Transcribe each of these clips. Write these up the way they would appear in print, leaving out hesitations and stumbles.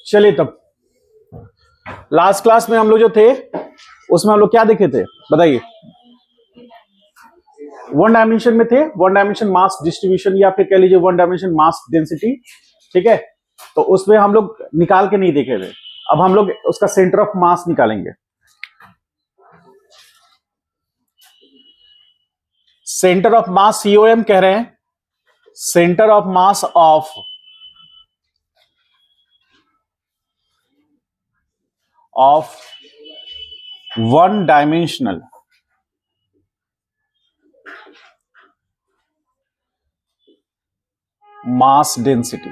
चलिए तब last class में हम लोग जो थे उसमें हम लोग क्या देखे थे बताइए। वन डायमेंशन में थे, वन डायमेंशन मास डिस्ट्रीब्यूशन या फिर कह लीजिए वन डायमेंशन मास डेंसिटी। ठीक है, तो उसमें हम लोग निकाल के नहीं देखे थे। अब हम लोग उसका सेंटर ऑफ मास निकालेंगे। सेंटर ऑफ मास सीओएम कह रहे हैं, centre of mass of one dimensional mass density.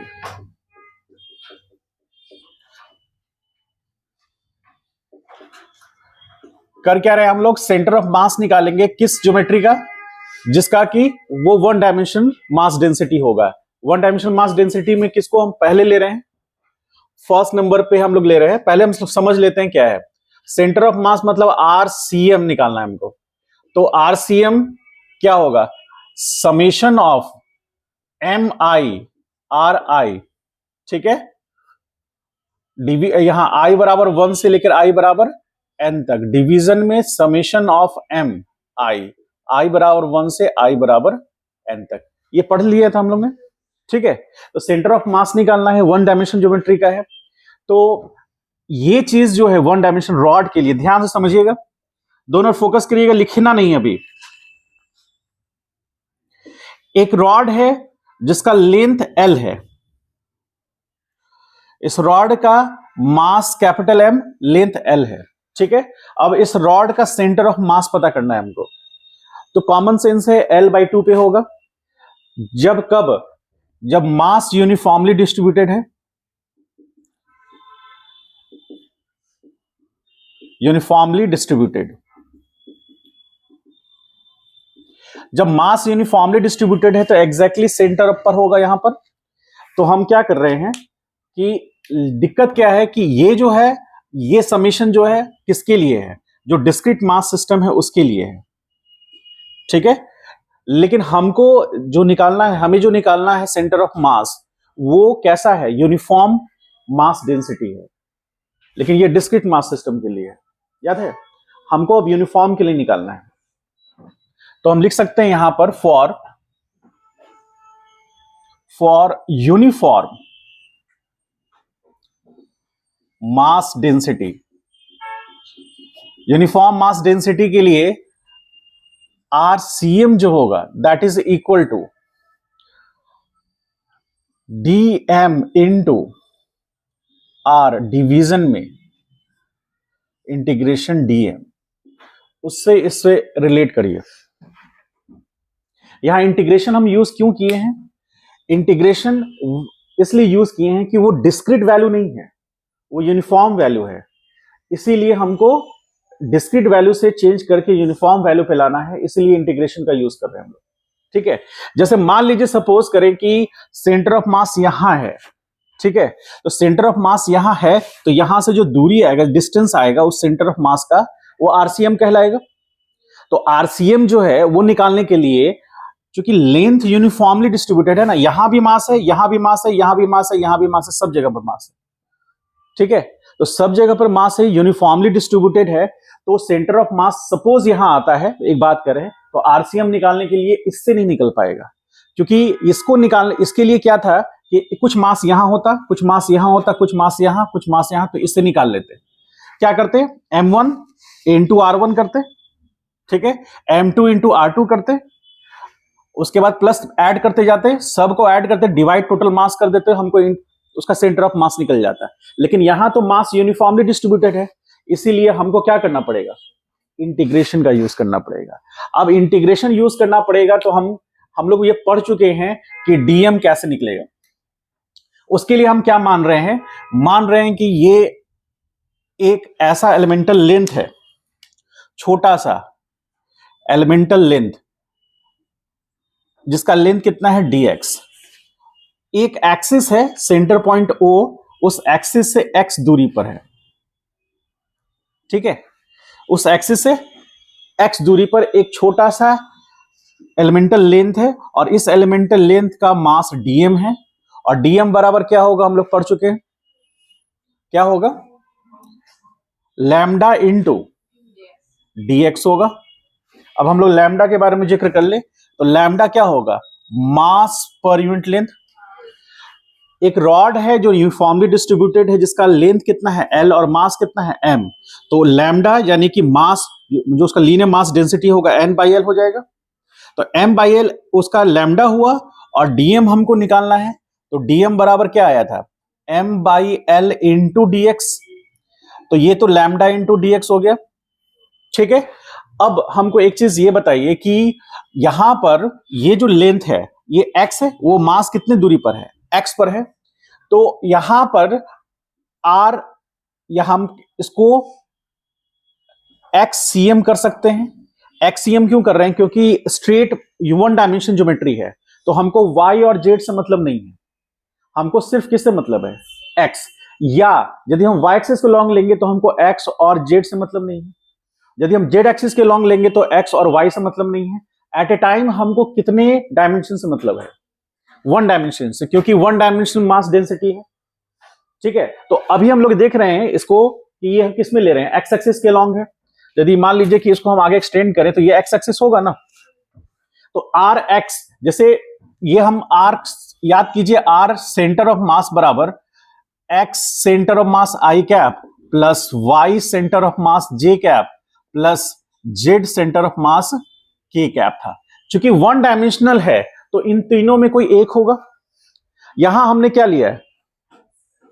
कर क्या रहे हैं हम लोग, सेंटर ऑफ मास निकालेंगे किस ज्योमेट्री का, जिसका कि वो वन डायमेंशन मास डेंसिटी होगा। वन डायमेंशन मास डेंसिटी में किसको हम पहले ले रहे हैं, फर्स्ट नंबर पे हम लोग ले रहे हैं। पहले हम समझ लेते हैं क्या है सेंटर ऑफ मास, मतलब आरसीएम निकालना है हमको। तो आरसीएम क्या होगा, summation of M I R I. ठीक है, यहां आई बराबर 1 से लेकर आई बराबर एन तक, डिवीजन में समेशन ऑफ एम आई, आई बराबर 1 से आई बराबर एन तक, ये पढ़ लिया था हम लोग ने। ठीक है, तो सेंटर ऑफ मास निकालना है, वन डायमेंशन ज्योमेट्री का है। तो ये चीज जो है वन डायमेंशन रॉड के लिए ध्यान से समझिएगा, दोनों फोकस करिएगा, लिखना नहीं अभी। एक रॉड है जिसका लेंथ एल है, इस रॉड का mass capital M, length L है। ठीक है, अब इस रॉड का सेंटर ऑफ मास पता करना है हमको। तो कॉमन सेंस है L/2 पे होगा। जब कब, जब मास यूनिफॉर्मली डिस्ट्रीब्यूटेड है, यूनिफॉर्मली डिस्ट्रीब्यूटेड, जब मास यूनिफॉर्मली डिस्ट्रीब्यूटेड है तो एग्जैक्टली सेंटर पर होगा यहां पर। तो हम क्या कर रहे हैं कि दिक्कत क्या है कि ये जो है, ये समेशन जो है किसके लिए है, जो डिस्क्रीट मास सिस्टम है उसके लिए है। ठीक है, लेकिन हमको जो निकालना है, हमें जो निकालना है सेंटर ऑफ मास, वो कैसा है, यूनिफॉर्म मास डेंसिटी है। लेकिन ये डिस्क्रीट मास सिस्टम के लिए है, याद है, हमको अब यूनिफॉर्म के लिए निकालना है। तो हम लिख सकते हैं यहां पर for uniform mass density, uniform mass density के लिए आरसीएम जो होगा that is equal to DM into R, division में इंटीग्रेशन डीएम। उससे इससे रिलेट करिए। यहां इंटीग्रेशन हम यूज क्यों किए हैं, इंटीग्रेशन इसलिए यूज किए हैं कि वो डिस्क्रीट वैल्यू नहीं है, वो यूनिफॉर्म वैल्यू है। इसीलिए हमको डिस्क्रीट वैल्यू से चेंज करके यूनिफॉर्म वैल्यू पे लाना है, इसीलिए इंटीग्रेशन का यूज कर रहे हैं हम लोग। ठीक है, जैसे मान लीजिए सपोज करें कि सेंटर ऑफ मास यहां है। ठीक है, तो सेंटर ऑफ मास यहां है, तो यहां से जो दूरी आएगा, डिस्टेंस आएगा उस सेंटर ऑफ मास का, वो आरसीएम कहलाएगा। तो आरसीएम जो है वो निकालने के लिए, क्योंकि लेंथ यूनिफॉर्मली डिस्ट्रीब्यूटेड है ना, यहां भी मास है, यहां भी मास है, यहां भी मास है, यहां भी मास है, सब जगह पर मास है। ठीक है, तो सब जगह पर मास है, यूनिफॉर्मली डिस्ट्रीब्यूटेड है। तो सेंटर ऑफ मास सपोज यहां आता है, एक बात करें तो आरसीएम निकालने के लिए इससे नहीं निकल पाएगा, क्योंकि इसको निकालने, इसके लिए क्या था कि कुछ मास यहां होता, कुछ मास यहां होता, कुछ मास यहां, कुछ मास यहां, तो इससे निकाल लेते। क्या करते, M1 इंटू R1 करते। ठीक है, M2 इंटू R2 करते, उसके बाद प्लस ऐड करते जाते, सबको ऐड करते, डिवाइड टोटल मास कर देते, हमको उसका सेंटर ऑफ मास निकल जाता है। लेकिन यहां तो मास यूनिफॉर्मली डिस्ट्रीब्यूटेड है, इसीलिए हमको क्या करना पड़ेगा, इंटीग्रेशन का यूज करना पड़ेगा। अब इंटीग्रेशन यूज करना पड़ेगा तो हम लोग ये पढ़ चुके हैं कि डीएम कैसे निकलेगा। उसके लिए हम क्या मान रहे हैं, मान रहे हैं कि ये एक ऐसा एलिमेंटल लेंथ है, छोटा सा एलिमेंटल लेंथ, जिसका लेंथ कितना है dx। एक एक्सिस है, सेंटर पॉइंट O उस एक्सिस से x दूरी पर है। ठीक है, उस एक्सिस से x दूरी पर एक छोटा सा एलिमेंटल लेंथ है, और इस एलिमेंटल लेंथ का मास dm है। और dm बराबर क्या होगा, हम लोग पढ़ चुके हैं, क्या होगा, लैम्डा इंटू dx होगा। अब हम लोग लैम्डा के बारे में जिक्र कर ले तो लैम्डा क्या होगा, मास पर यूनिट लेंथ। एक रॉड है जो यूनिफॉर्मली डिस्ट्रीब्यूटेड है, जिसका लेंथ कितना है L और मास कितना है m, तो लैम्डा यानी कि मास जो उसका लीनियर मास डेंसिटी होगा n/l हो जाएगा। तो m/l उसका लैम्डा हुआ और dm हमको निकालना है, तो dm बराबर क्या आया था, m/l इंटू dx। तो ये तो लैम्डा इंटू dx हो गया, ठीक है। अब हमको एक चीज ये बताइए कि यहां पर ये जो लेंथ है ये x है, वो मास कितने दूरी पर है, x पर है। तो यहां पर r, या हम इसको xcm कर सकते हैं। xcm क्यों कर रहे हैं, क्योंकि स्ट्रेट वन डायमेंशन ज्योमेट्री है, तो हमको y और z से मतलब नहीं है, हमको सिर्फ किससे मतलब है, x। या यदि हम y एक्सिस के लॉन्ग लेंगे तो हमको x और z से मतलब नहीं है, यदि हम z एक्सिस के लॉन्ग लेंगे तो x और y से मतलब नहीं है। एट ए टाइम हमको कितने डायमेंशन से मतलब है, वन डायमेंशन से, क्योंकि वन डायमेंशनल मास डेंसिटी है, ठीक है। तो अभी हम लोग देख रहे हैं इसको कि ये किस में ले रहे हैं, एक्स एक्सिस के लॉन्ग है। यदि मान लीजिए कि इसको हम आगे एक्सटेंड करें तो ये एक्स एक्सिस होगा ना, तो आर एक्स, जैसे ये हम आर, याद कीजिए आर सेंटर ऑफ मास बराबर X centre of mass I cap plus Y centre of mass J cap plus Z centre of mass K cap था। क्योंकि वन डायमेंशनल है तो इन तीनों में कोई एक होगा। यहां हमने क्या लिया है,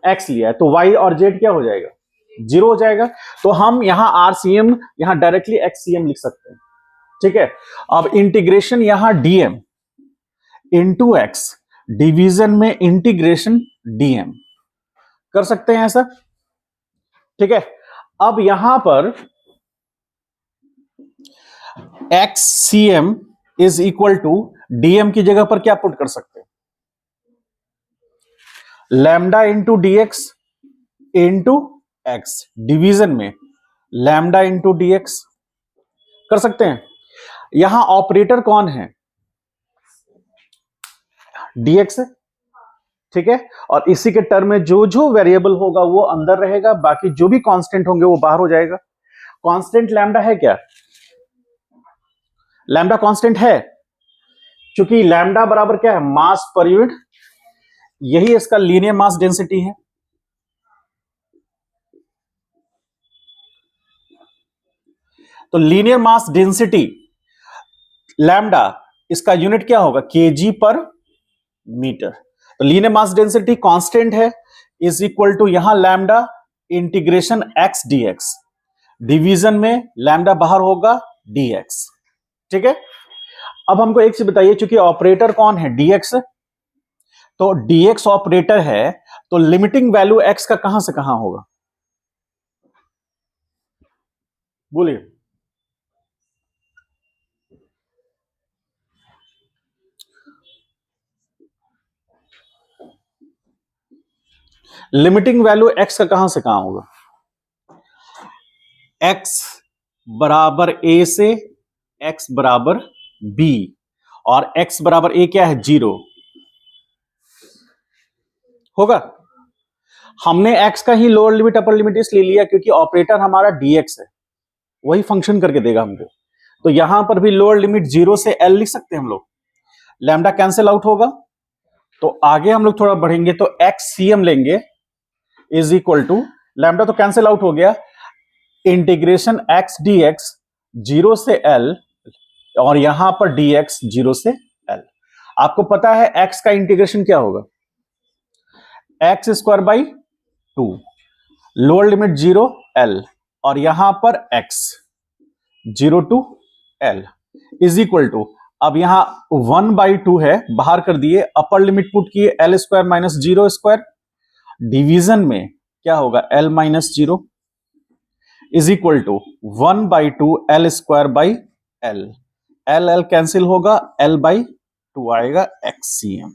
एक्स लिया है, तो वाई और जेड क्या हो जाएगा, जीरो हो जाएगा। तो हम यहां आरसीएम, यहां डायरेक्टली एक्ससीएम लिख सकते हैं, ठीक है। अब इंटीग्रेशन यहां डीएम इंटू एक्स, डिवीजन में इंटीग्रेशन डीएम कर सकते हैं ऐसा, ठीक है। अब यहां पर X C M is equal to DM की जगह पर क्या पुट कर सकते हैं, lambda into DX into X, division में लैम्डा इंटू डीएक्स कर सकते हैं। यहां ऑपरेटर कौन है, डीएक्स है, ठीक है। और इसी के टर्म में जो जो वेरिएबल होगा वो अंदर रहेगा, बाकी जो भी कांस्टेंट होंगे वो बाहर हो जाएगा। कांस्टेंट लैम्डा है क्या, लैम्डा कांस्टेंट है, क्योंकि लैम्डा बराबर क्या है, मास पर यूनिट, यही इसका लीनियर मास डेंसिटी है। तो लीनियर मास डेंसिटी लैम्डा, इसका यूनिट क्या होगा, केजी पर मीटर। तो लीनियर मास डेंसिटी कांस्टेंट है, इज इक्वल टू यहां lambda integration X DX, division में लैम्डा बाहर होगा डीएक्स, ठीक है। अब हमको एक चीज बताइए, चूंकि ऑपरेटर कौन है, डीएक्स, तो डीएक्स ऑपरेटर है, तो लिमिटिंग वैल्यू एक्स का कहां से कहां होगा, बोलिए। लिमिटिंग वैल्यू एक्स का कहां से कहां होगा, एक्स बराबर ए से एक्स बराबर बी, और एक्स बराबर ए क्या है, जीरो होगा। हमने एक्स का ही लोअर लिमिट अपर लिमिट इसलिए लिया क्योंकि ऑपरेटर हमारा डीएक्स है, वही फंक्शन करके देगा हमको। तो यहां पर भी लोअर लिमिट जीरो से एल लिख सकते हैं हम लोग, लैम्डा कैंसिल आउट होगा। तो आगे हम लोग थोड़ा बढ़ेंगे तो एक्स सी एम लेंगे, इज इक्वल टू लैम्डा तो कैंसिल आउट हो गया, integration x D X zero से एल, और यहां पर dx जीरो से l। आपको पता है x का इंटीग्रेशन क्या होगा, X square by two, lower limit zero l, और यहां पर x zero to l is equal to, अब यहां 1/2 है, बाहर कर दिए, अपर लिमिट पुट किए l square minus zero square, division में क्या होगा l minus zero, is equal to 1/2 l square by l, L L cancel होगा, एल बाई टू आएगा एक्ससीएम,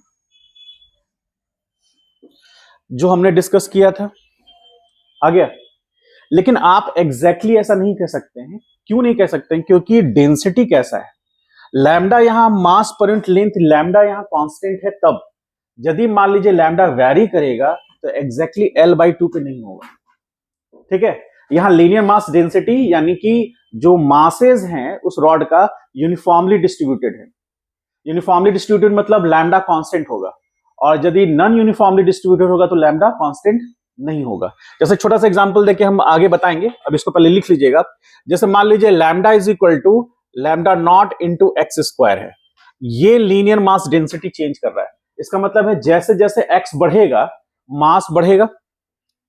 जो हमने डिस्कस किया था, आ गया। लेकिन आप एग्जैक्टली ऐसा नहीं कह सकते हैं, क्यों नहीं कह सकते हैं, क्योंकि डेंसिटी कैसा है, लैम्डा यहां मास पर यूनिट लेंथ, लैम्डा यहां कांस्टेंट है, तब यदि मान लीजिए लैम्डा वैरी करेगा तो एग्जैक्टली L/2 पे नहीं होगा। ठीक है, यहां लीनियर मास डेंसिटी यानी कि जो मासेज हैं उस रॉड का यूनिफॉर्मली डिस्ट्रीब्यूटेड है। यूनिफॉर्मली डिस्ट्रीब्यूटेड मतलब लैम्डा कांस्टेंट होगा, और यदि नॉन यूनिफॉर्मली डिस्ट्रीब्यूटेड होगा तो लैम्डा कांस्टेंट नहीं होगा। जैसे छोटा सा एग्जांपल देके हम आगे बताएंगे, अब इसको पहले लिख लीजिएगा। जैसे मान लीजिए lambda is equal to lambda naught into X square है, ये लीनियर मास डेंसिटी चेंज कर रहा है। इसका मतलब है जैसे जैसे एक्स बढ़ेगा मास बढ़ेगा,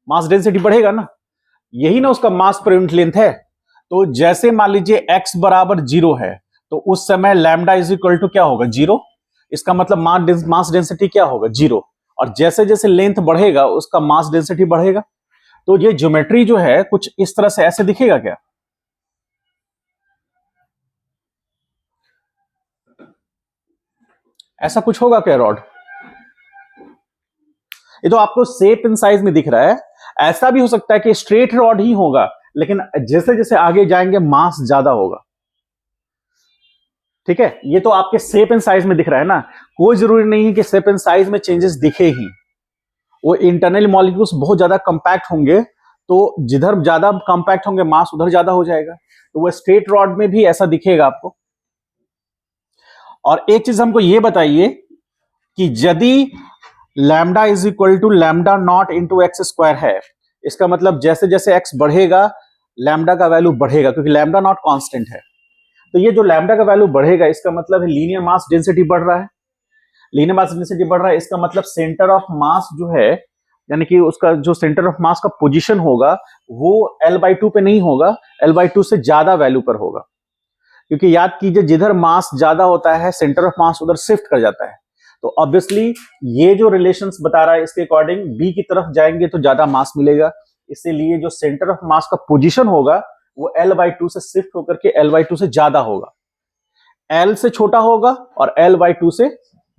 मास डेंसिटी बढ़ेगा ना, यही ना उसका मास पर यूनिट लेंथ है। तो जैसे मान लीजिए एक्स बराबर 0 है तो उस समय लैम्डा इज इक्वल टू क्या होगा, 0। इसका मतलब मास डेंसिटी क्या होगा, 0। और जैसे जैसे लेंथ बढ़ेगा उसका मास डेंसिटी बढ़ेगा। तो ये ज्योमेट्री जो है कुछ इस तरह से ऐसे दिखेगा क्या, ऐसा कुछ होगा क्या रॉड? ये तो आपको शेप इन साइज में दिख रहा है। ऐसा भी हो सकता है कि स्ट्रेट रॉड ही होगा, लेकिन जैसे जैसे आगे जाएंगे मास ज्यादा होगा। ठीक है, ये तो आपके शेप एंड साइज में दिख रहा है ना, कोई जरूरी नहीं है कि शेप एंड साइज में चेंजेस दिखे ही। वो इंटरनल मॉलिक्यूल्स बहुत ज्यादा कंपैक्ट होंगे, तो जिधर ज्यादा कंपैक्ट होंगे मास उधर ज्यादा हो जाएगा। तो वो स्ट्रेट रॉड में भी ऐसा दिखेगा आपको। और एक चीज हमको ये बताइए कि यदि lambda is equal to lambda naught into X square है, इसका मतलब जैसे जैसे एक्स बढ़ेगा लैम्डा का वैल्यू बढ़ेगा, क्योंकि लैम्डा नॉट कांस्टेंट है। तो ये जो लैम्डा का वैल्यू बढ़ेगा इसका मतलब है लीनियर मास डेंसिटी बढ़ रहा है। लीनियर मास डेंसिटी बढ़ रहा है, इसका मतलब सेंटर ऑफ मास जो है, यानी कि उसका जो सेंटर ऑफ मास का पोजीशन होगा वो L/2 पे नहीं होगा, L/2 से ज्यादा वैल्यू पर होगा। क्योंकि याद कीजिए जिधर मास ज्यादा होता है सेंटर ऑफ मास उधर शिफ्ट कर जाता है। तो ऑब्वियसली ये जो रिलेशंस बता रहा है इसके अकॉर्डिंग बी की तरफ जाएंगे तो ज्यादा मास मिलेगा, इसीलिए जो सेंटर ऑफ मास का पोजीशन होगा वो L/2 से शिफ्ट होकर के L/2 से ज्यादा होगा। L से छोटा होगा और L/2 से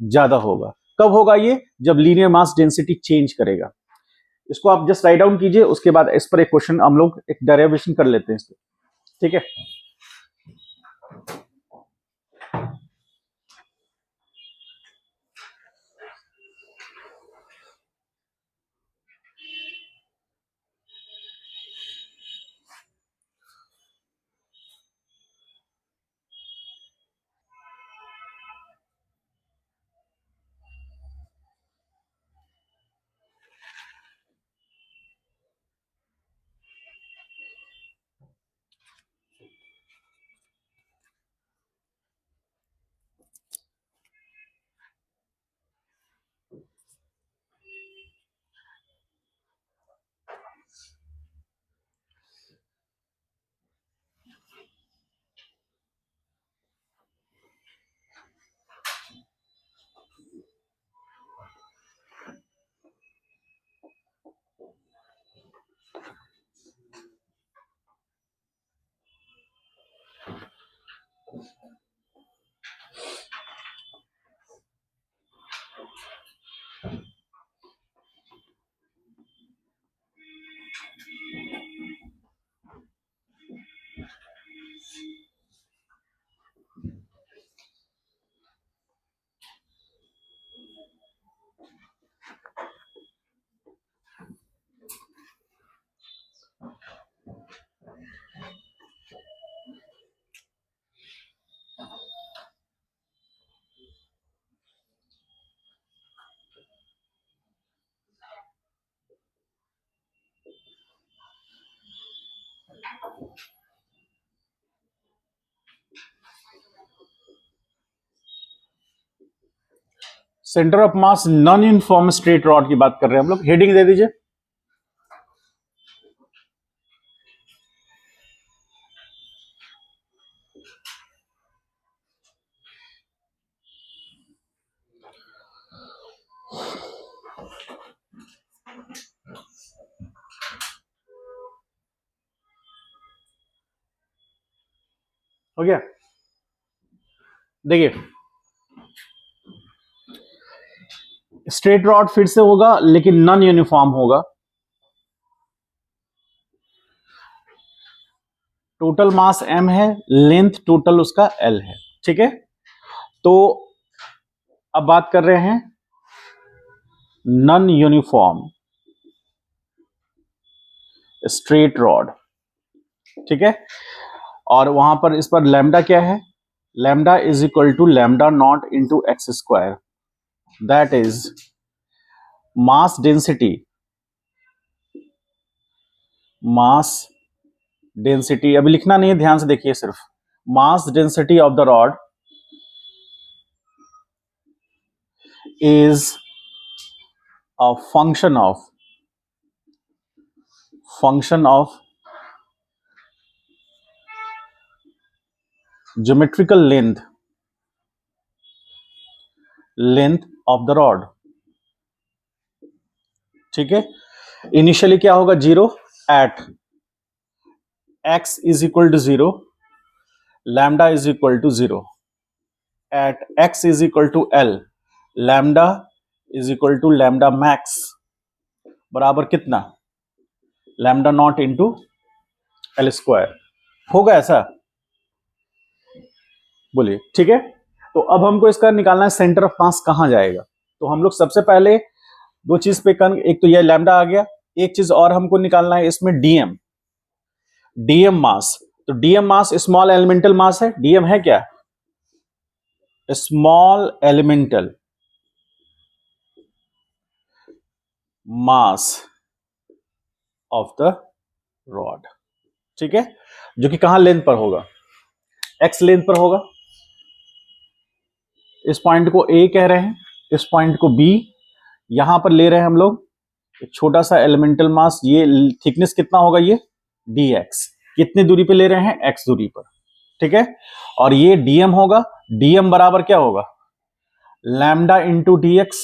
ज्यादा होगा। कब होगा ये, जब लीनियर मास डेंसिटी चेंज करेगा। इसको आप जस्ट राइट डाउन कीजिए, उसके बाद इस पर एक क्वेश्चन हम लोग एक डेरिवेशन कर लेते हैं इसको। ठीक है, centre of mass non uniform straight rod की बात कर रहे हैं हम लोग। हेडिंग दे दीजिए। हो गया, देखिए स्ट्रेट रॉड फिर से होगा लेकिन नॉन यूनिफॉर्म होगा। टोटल मास m है, लेंथ टोटल उसका l है। ठीक है, तो अब बात कर रहे हैं नॉन यूनिफॉर्म। स्ट्रेट रॉड, ठीक है। और वहां पर इस पर लैम्डा क्या है, lambda is equal to lambda naught into X square, that is mass density, mass density अभी लिखना नहीं है, ध्यान से देखिए सिर्फ, mass density of the rod is a function of geometrical length of the rod, ठीक है। इनिशियली क्या होगा, zero at X is equal to zero, lambda is equal to zero, at X is equal to L, lambda is equal to lambda max बराबर कितना, lambda naught into L square. होगा ऐसा, बोलिए, ठीक है। तो अब हमको इसका निकालना है सेंटर ऑफ मास कहां जाएगा। तो हम लोग सबसे पहले दो चीज पे एक तो ये लैम्डा आ गया, एक चीज और हमको निकालना है इसमें डीएम मास। तो डीएम मास स्मॉल एलिमेंटल मास है, डीएम है क्या, small elemental mass of the rod, ठीक है, जो कि कहां लेंथ पर होगा, एक्स लेंथ पर होगा। इस पॉइंट को ए कह रहे हैं, इस पॉइंट को बी, यहां पर ले रहे हैं हम लोग एक छोटा सा एलिमेंटल मास, ये थिकनेस कितना होगा, ये dx, कितनी दूरी पे ले रहे हैं, x दूरी पर, ठीक है। और ये dm होगा, dm बराबर क्या होगा, लैम्डा इंटू डी एक्स।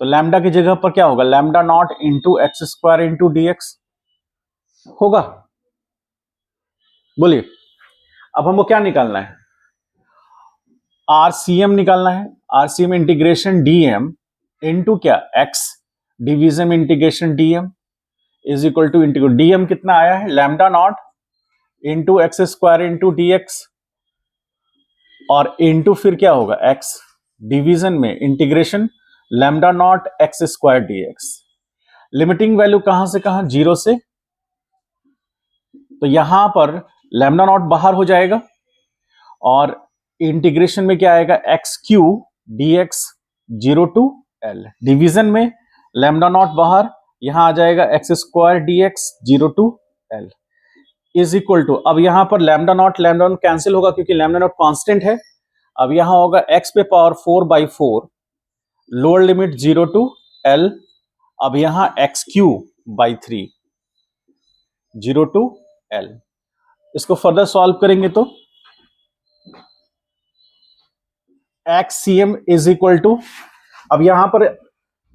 तो लैम्डा की जगह पर क्या होगा, lambda naught into X square into D x होगा, बोलिए। अब हमको क्या निकालना है, आरसीएम निकालना है, आरसीएम इंटीग्रेशन डीएम इंटू क्या, X division integration DM is equal to integrate, DM कितना आया है, lambda naught into X square into D X, और इंटू फिर क्या होगा, एक्स डिवीजन में integration lambda naught X square D X. Limiting value कहां से कहां, जीरो से, तो यहां पर लैम्डा नॉट बाहर हो जाएगा और इंटीग्रेशन में क्या आएगा, X cube D X, zero to L, division में लैम्डा नॉट बाहर, यहां आ जाएगा X square D X, zero to L is equal to, अब यहां पर लैम्डा नॉट कैंसिल होगा क्योंकि लैम्डा नॉट कांस्टेंट है। अब यहां होगा एक्स पे power 4/4, lower limit zero to L, अब यहां X cube by 3, zero to L. इसको फर्दर सॉल्व करेंगे तो X C M is equal to, अब यहां पर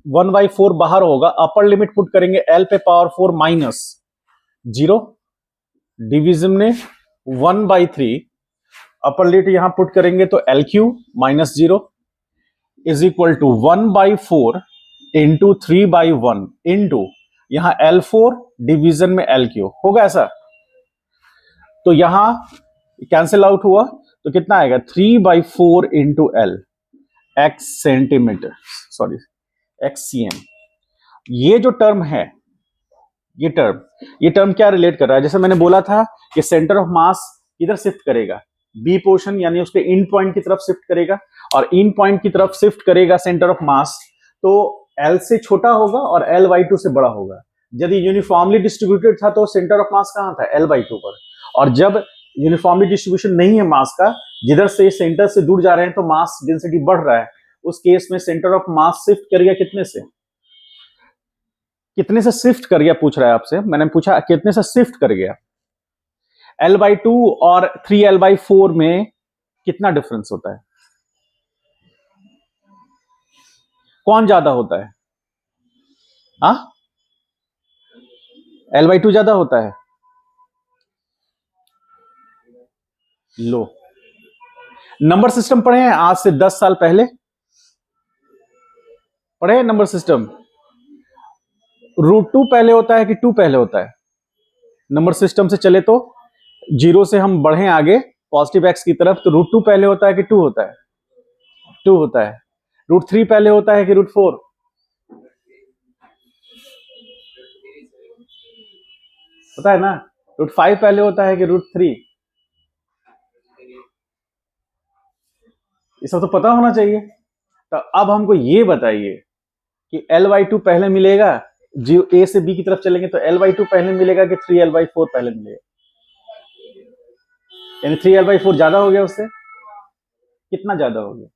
1/4 बाहर होगा, अपर लिमिट पुट करेंगे एल पे पावर 4 माइनस जीरो, डिवीजन में 1/3, अपर लिमिट यहां पुट करेंगे तो L cube minus zero is equal to 1/4 into 3/1 into यहां L4 डिवीजन में एल क्यू, होगा ऐसा। तो यहां कैंसिल आउट हुआ तो कितना आएगा, 3/4 into L, X centimetre, sorry X C M. ये जो टर्म है, ये टर्म क्या रिलेट कर रहा है, जैसे मैंने बोला था कि सेंटर ऑफ मास इधर शिफ्ट करेगा, बी पोर्शन यानी उसके इन पॉइंट की तरफ शिफ्ट करेगा, और इन पॉइंट की तरफ शिफ्ट करेगा सेंटर ऑफ मास, तो एल से छोटा होगा और L/2 से बड़ा होगा। यदि यूनिफॉर्मली डिस्ट्रीब्यूटेड था तो सेंटर ऑफ मास कहां था, L/2 पर, और जब यूनिफॉर्मली डिस्ट्रीब्यूशन नहीं है मास का, जिधर से सेंटर से दूर जा रहे हैं तो मास डेंसिटी बढ़ रहा है, उस केस में सेंटर ऑफ मास शिफ्ट करेगा कितने से, कितने से शिफ्ट कर गया, पूछ रहा है आपसे, मैंने पूछा कितने से शिफ्ट कर गया। L/2 और 3L/4 में कितना डिफरेंस होता है, कौन ज्यादा होता है, हाँ L/2 ज्यादा होता है, लो। नंबर सिस्टम पढ़े हैं आज से 10 साल पहले, पढ़े हैं नंबर सिस्टम, √2 पहले होता है कि 2 पहले होता है, नंबर सिस्टम से चले तो जीरो से हम बढ़े आगे पॉजिटिव एक्स की तरफ, तो √2 पहले होता है कि 2 होता है, 2 होता है। √3 पहले होता है कि √4, पता है ना, √5 पहले होता है कि √3? ये सब तो पता होना चाहिए। तो अब हमको ये बताइए कि L/2 पहले मिलेगा, जो A से B की तरफ चलेंगे तो L/2 पहले मिलेगा कि 3L/4 पहले मिलेगा? यानी 3L/4 ज्यादा हो गया उससे, कितना ज्यादा हो गया?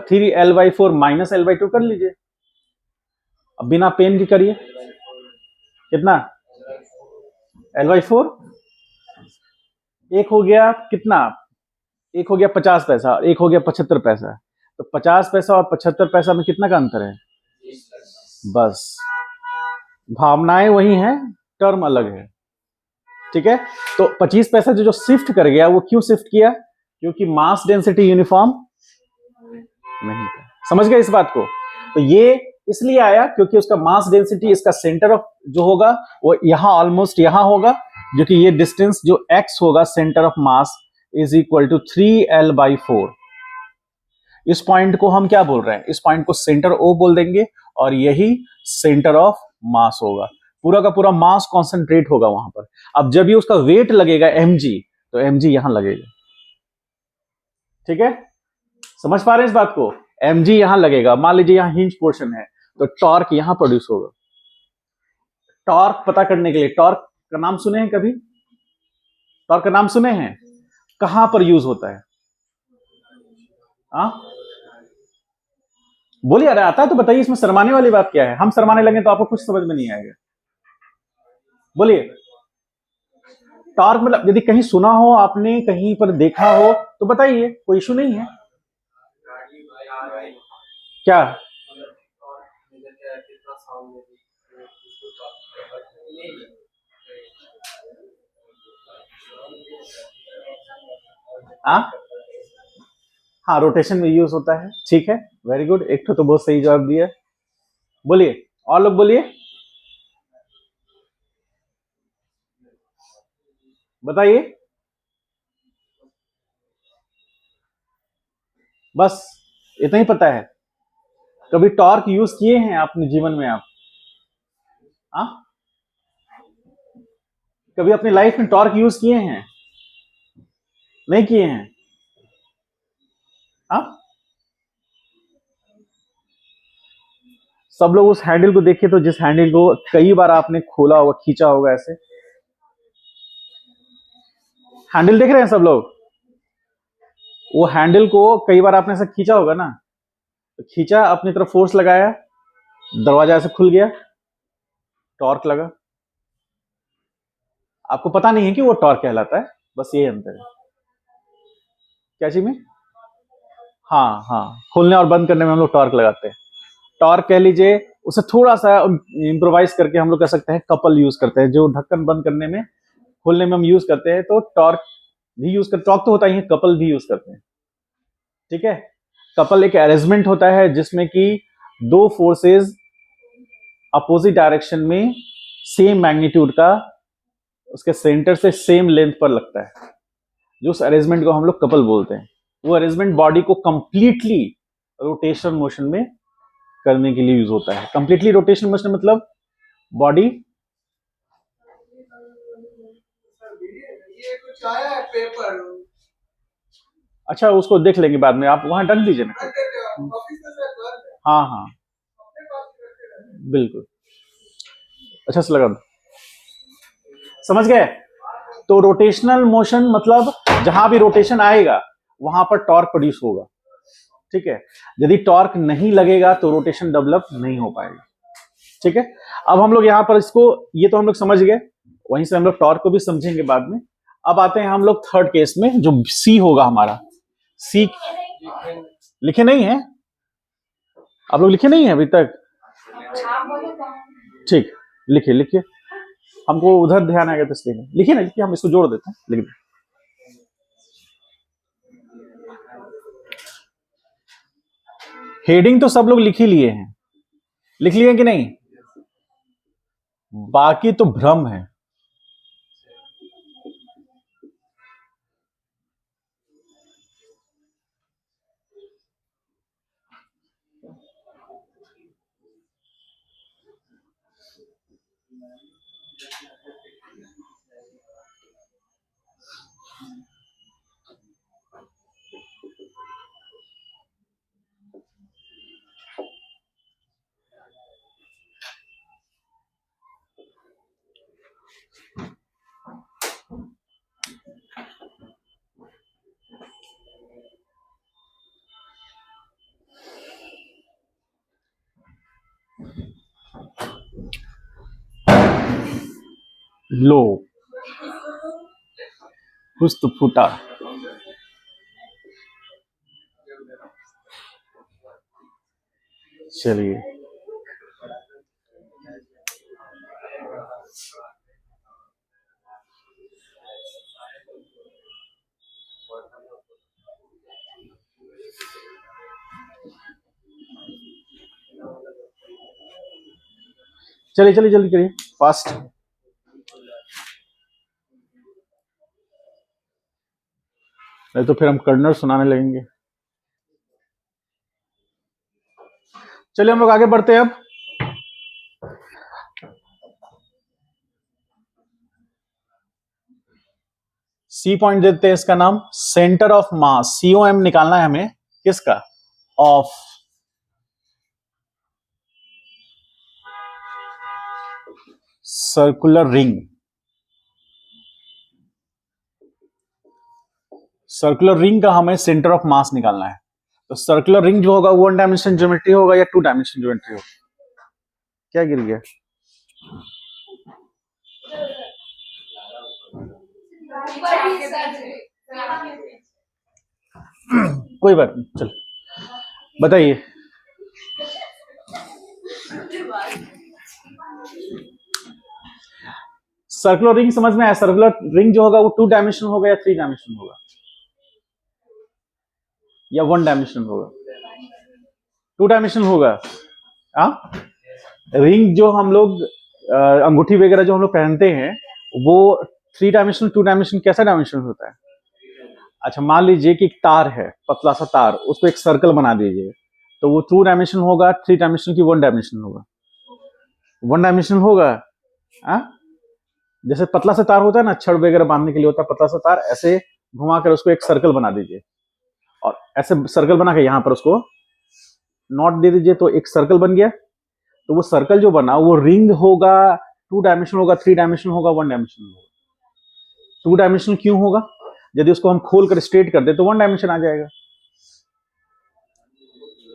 3L/4 माइनस L/2 कर लीजिए, अब बिना पेन के करिए, कितना? L/4 एक हो गया कितना? एक हो गया 50 पैसा, एक हो गया 75 पैसा। तो 50 पैसा और 75 पैसा में कितना का अंतर है? बस, भावनाएं वही हैं, टर्म अलग है। ठीक है, तो 25 पैसा जो शिफ्ट कर गया, वो क्यों शिफ्ट किया? क्योंकि मास डेंसिटी यूनिफॉर्म नहीं था। समझ गए इस बात को? तो ये इसलिए आया क्योंकि उसका मास डेंसिटी, इसका सेंटर ऑफ जो होगा वो यहां ऑलमोस्ट यहां होगा, जो कि ये डिस्टेंस जो x होगा centre of mass is equal to 3L/4। इस पॉइंट को हम क्या बोल रहे हैं? इस पॉइंट को सेंटर O बोल देंगे, और यही सेंटर ऑफ मास होगा। पूरा का पूरा मास कॉन्सेंट्रेट होगा वहां पर। अब जब ये उसका वेट लगेगा mg, तो mg यहां लगेगा। ठीक है, समझ पा रहे हैं इस बात को? mg यहां लगेगा, मान लीजिए यहां हिंज पोर्शन है, तो टॉर्क यहां प्रोड्यूस होगा। टॉर्क पता करने के लिए, टॉर्क का नाम सुने हैं कभी? टॉर्क का नाम सुने हैं? कहां पर यूज होता है? हाँ, बोलिए, अरे आता है तो बताइए, इसमें शर्माने वाली बात क्या है? हम शर्माने लगे तो आपको कुछ समझ में नहीं आएगा। बोलिए, टॉर्क मतलब यदि कहीं सुना हो आपने, कहीं पर देखा हो तो बताइए, कोई इशू नहीं है। क्या? हाँ हाँ, रोटेशन में यूज होता है। ठीक है, वेरी गुड, एक तो बहुत सही जवाब दिया। बोलिए, और लोग बोलिए, बताइए। बस इतना ही पता है? कभी टॉर्क यूज किए हैं अपने जीवन में आप? हाँ, कभी अपनी लाइफ में टॉर्क यूज किए हैं? नहीं किए हैं? हाँ, सब लोग उस हैंडल को देखिए, तो जिस हैंडल को कई बार आपने खोला होगा, खींचा होगा ऐसे, हैंडल देख रहे हैं सब लोग? वो हैंडल को कई बार आपने ऐसे खींचा होगा ना, तो खींचा, अपनी तरफ फोर्स लगाया, दरवाजा ऐसे खुल गया, टॉर्क लगा। आपको पता नहीं है कि वो टॉर्क कहलाता है, बस ये अंतर है। क्या चीज में? हाँ हाँ, खोलने और बंद करने में हम लोग टॉर्क लगाते हैं। टॉर्क कह लीजिए, उसे थोड़ा सा इम्प्रोवाइज करके हम लोग कह सकते हैं कपल यूज करते हैं, जो ढक्कन बंद करने में, खोलने में हम यूज करते हैं, तो टॉर्क भी यूज करते, टॉर्क तो होता ही है, कपल भी यूज करते हैं। ठीक है, कपल एक अरेंजमेंट होता है जिसमें कि दो फोर्सेस अपोजिट डायरेक्शन में सेम मैग्नीट्यूड का, उसके सेंटर से सेम लेंथ पर लगता है, जो उस अरेंजमेंट को हम लोग कपल बोलते हैं। वो अरेंजमेंट बॉडी को कंप्लीटली रोटेशन मोशन में करने के लिए यूज होता है। कंप्लीटली रोटेशन मोशन मतलब बॉडी, अच्छा उसको देख लेंगे बाद में, आप वहां ढक दीजिए ना। हाँ हाँ, बिल्कुल, अच्छा से लगा दो। समझ गए? तो रोटेशनल मोशन मतलब जहां भी रोटेशन आएगा वहां पर टॉर्क प्रोड्यूस होगा। ठीक है, यदि टॉर्क नहीं लगेगा तो रोटेशन डेवलप नहीं हो पाएगा। ठीक है, अब हम लोग यहां पर इसको, ये तो हम लोग समझ गए, वहीं से हम लोग टॉर्क को भी समझेंगे बाद में। अब आते हैं हम लोग थर्ड केस में, जो सी होगा हमारा। सी लिखे नहीं है आप लोग? लिखे नहीं है अभी तक? ठीक, लिखिए लिखिए, हमको उधर ध्यान आएगा तो इसलिए नहीं लिखिए ना, लिखिए, हम इसको जोड़ देते हैं, लिख दें। हेडिंग तो सब लोग लिख ही लिए हैं, लिख लिए कि नहीं? बाकी तो भ्रम है। लो कुछ तो फूटा। चलिए चलिए चलिए जल्दी करिए फास्ट। नहीं तो फिर हम कर्नर सुनाने लगेंगे। चलिए हम लोग आगे बढ़ते हैं। अब सी पॉइंट देते हैं, इसका नाम सेंटर ऑफ मास, COM निकालना है हमें किसका, of circular ring. Circular ring का हमें सेंटर ऑफ मास निकालना है। तो सर्कुलर रिंग जो होगा वो 1 डायमेंशन ज्योमेट्री होगा या 2 डायमेंशन ज्योमेट्री होगा? क्या गिर गया? कोई बात नहीं, चल बताइए। सर्कुलर रिंग समझ में आया? सर्कुलर रिंग जो होगा वो 2 डायमेंशन होगा या 3 डायमेंशन होगा या 1 डायमेंशन होगा? 2 डायमेंशन होगा। हाँ, रिंग जो हम लोग अंगूठी वगैरह जो हम लोग पहनते हैं वो 3 डायमेंशन 2 डायमेंशन कैसा डायमेंशन होता है? अच्छा मान लीजिए कि एक तार है, पतला सा तार, उस पर एक सर्कल बना दीजिए, तो वो 2 डायमेंशन होगा, 3 डायमेंशन की 1 डायमेंशन होगा? 1 डायमेंशन होगा। हाँ, जैसे पतला सा तार होता है ना, छड़ वगैरह बांधने के लिए होता है पतला सा तार, ऐसे घुमा कर उसको एक सर्कल बना दीजिए और ऐसे सर्कल बना के यहाँ पर उसको नॉट दे दीजिए, तो एक सर्कल बन गया। तो वो सर्कल जो बना वो रिंग होगा, 2 डायमेंशन होगा, 3 डायमेंशन होगा, 1 डायमेंशन होगा? 2 डायमेंशन क्यों होगा? यदि उसको हम खोल कर स्ट्रेट कर दे तो 1 डायमेंशन आ जाएगा।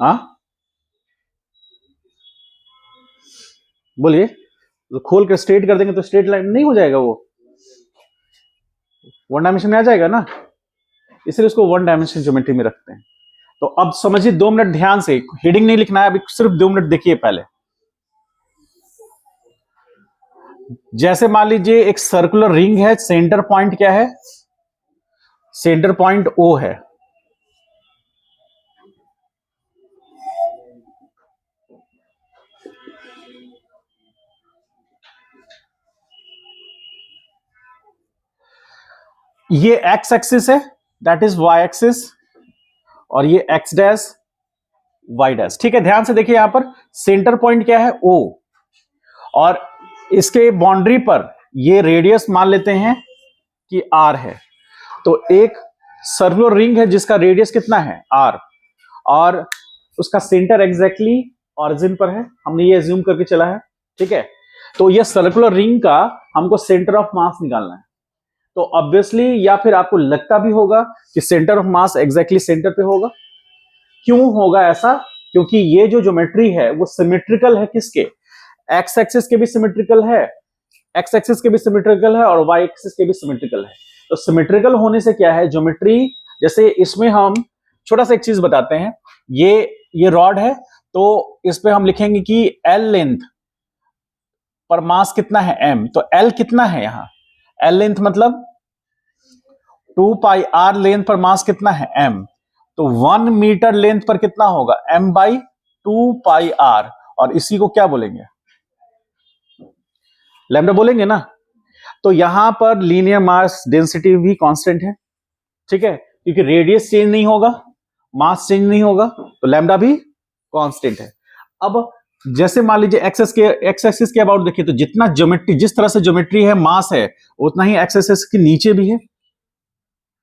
हाँ बोलिए, तो खोल कर स्ट्रेट कर देंगे तो स्ट्रेट लाइन नहीं हो जाएगा, वो 1 डायमेंशन में आ जाएगा ना, इसलिए उसको 1 डायमेंशन ज्योमेट्री में रखते हैं। तो अब समझिए 2 मिनट ध्यान से, हेडिंग नहीं लिखना है अभी, सिर्फ 2 मिनट देखिए पहले। जैसे मान लीजिए एक सर्कुलर रिंग है, सेंटर पॉइंट क्या है? सेंटर पॉइंट O है। ये एक्स एक्सिस है, दैट इज वाई एक्सिस, और ये एक्स डैश वाई डैश। ठीक है, ध्यान से देखिए, यहां पर सेंटर पॉइंट क्या है? O, और इसके बाउंड्री पर ये रेडियस मान लेते हैं कि R है। तो एक सर्कुलर रिंग है जिसका रेडियस कितना है? R, और उसका सेंटर एग्जैक्टली ऑरिजिन पर है, हमने ये एज्यूम करके चला है। ठीक है, तो ये सर्कुलर रिंग का हमको सेंटर ऑफ मास निकालना है। तो ऑब्वियसली, या फिर आपको लगता भी होगा कि centre of mass exactly centre पे होगा। क्यों होगा ऐसा? क्योंकि ये जो ज्योमेट्री है वो सिमेट्रिकल है, किसके? एक्स एक्सिस के भी सिमेट्रिकल है, एक्स एक्सिस के भी सिमेट्रिकल है, और वाई एक्सिस के भी सिमेट्रिकल है। तो सिमेट्रिकल होने से क्या है, ज्योमेट्री, जैसे इसमें हम छोटा सा एक चीज बताते हैं, ये रॉड है, तो इस पे हम लिखेंगे कि एल लेंथ पर मास कितना है? m। तो l कितना है यहाँ? l लेंथ मतलब 2 पाई r लेंथ पर मास कितना है? m। तो 1 मीटर लेंथ पर कितना होगा? m बाई 2 पाई r, और इसी को क्या बोलेंगे? लैम्डा बोलेंगे ना। तो यहां पर लीनियर मास डेंसिटी भी कांस्टेंट है। ठीक है, क्योंकि रेडियस चेंज नहीं होगा, मास चेंज नहीं होगा, तो लैम्डा भी कांस्टेंट है। अब जैसे मान लीजिए एक्स एक्सिस के अबाउट देखिए, तो जितना ज्योमेट्री, जिस तरह से ज्योमेट्री है मास है, उतना ही एक्स एक्सिस के नीचे भी है,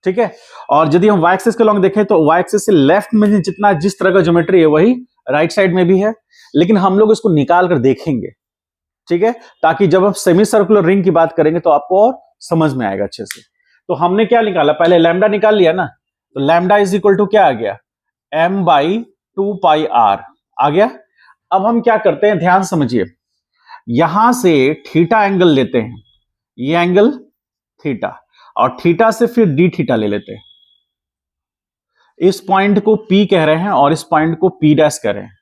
ठीक है। और यदि हम वाई एक्सिस के लॉन्ग देखें तो वाई एक्सिस से लेफ्ट में जितना जिस तरह का ज्योमेट्री है वही राइट साइड में भी है, लेकिन हम लोग इसको निकाल कर देखेंगे, ठीक है, ताकि जब हम सेमी सर्कुलर रिंग की बात करेंगे तो आपको और समझ में आएगा अच्छे से। तो हमने क्या निकाला, पहले लैम्डा निकाल लिया ना, तो लैम्डा इज इक्वल टू क्या आ गया, m बाई 2πr आ गया। अब हम क्या करते हैं, ध्यान समझिए, यहां से थीटा एंगल लेते हैं, ये एंगल थीटा, और थीटा से फिर डी थीटा ले लेते हैं। इस पॉइंट को P कह रहे हैं और इस पॉइंट को P डैश कह रहे हैं।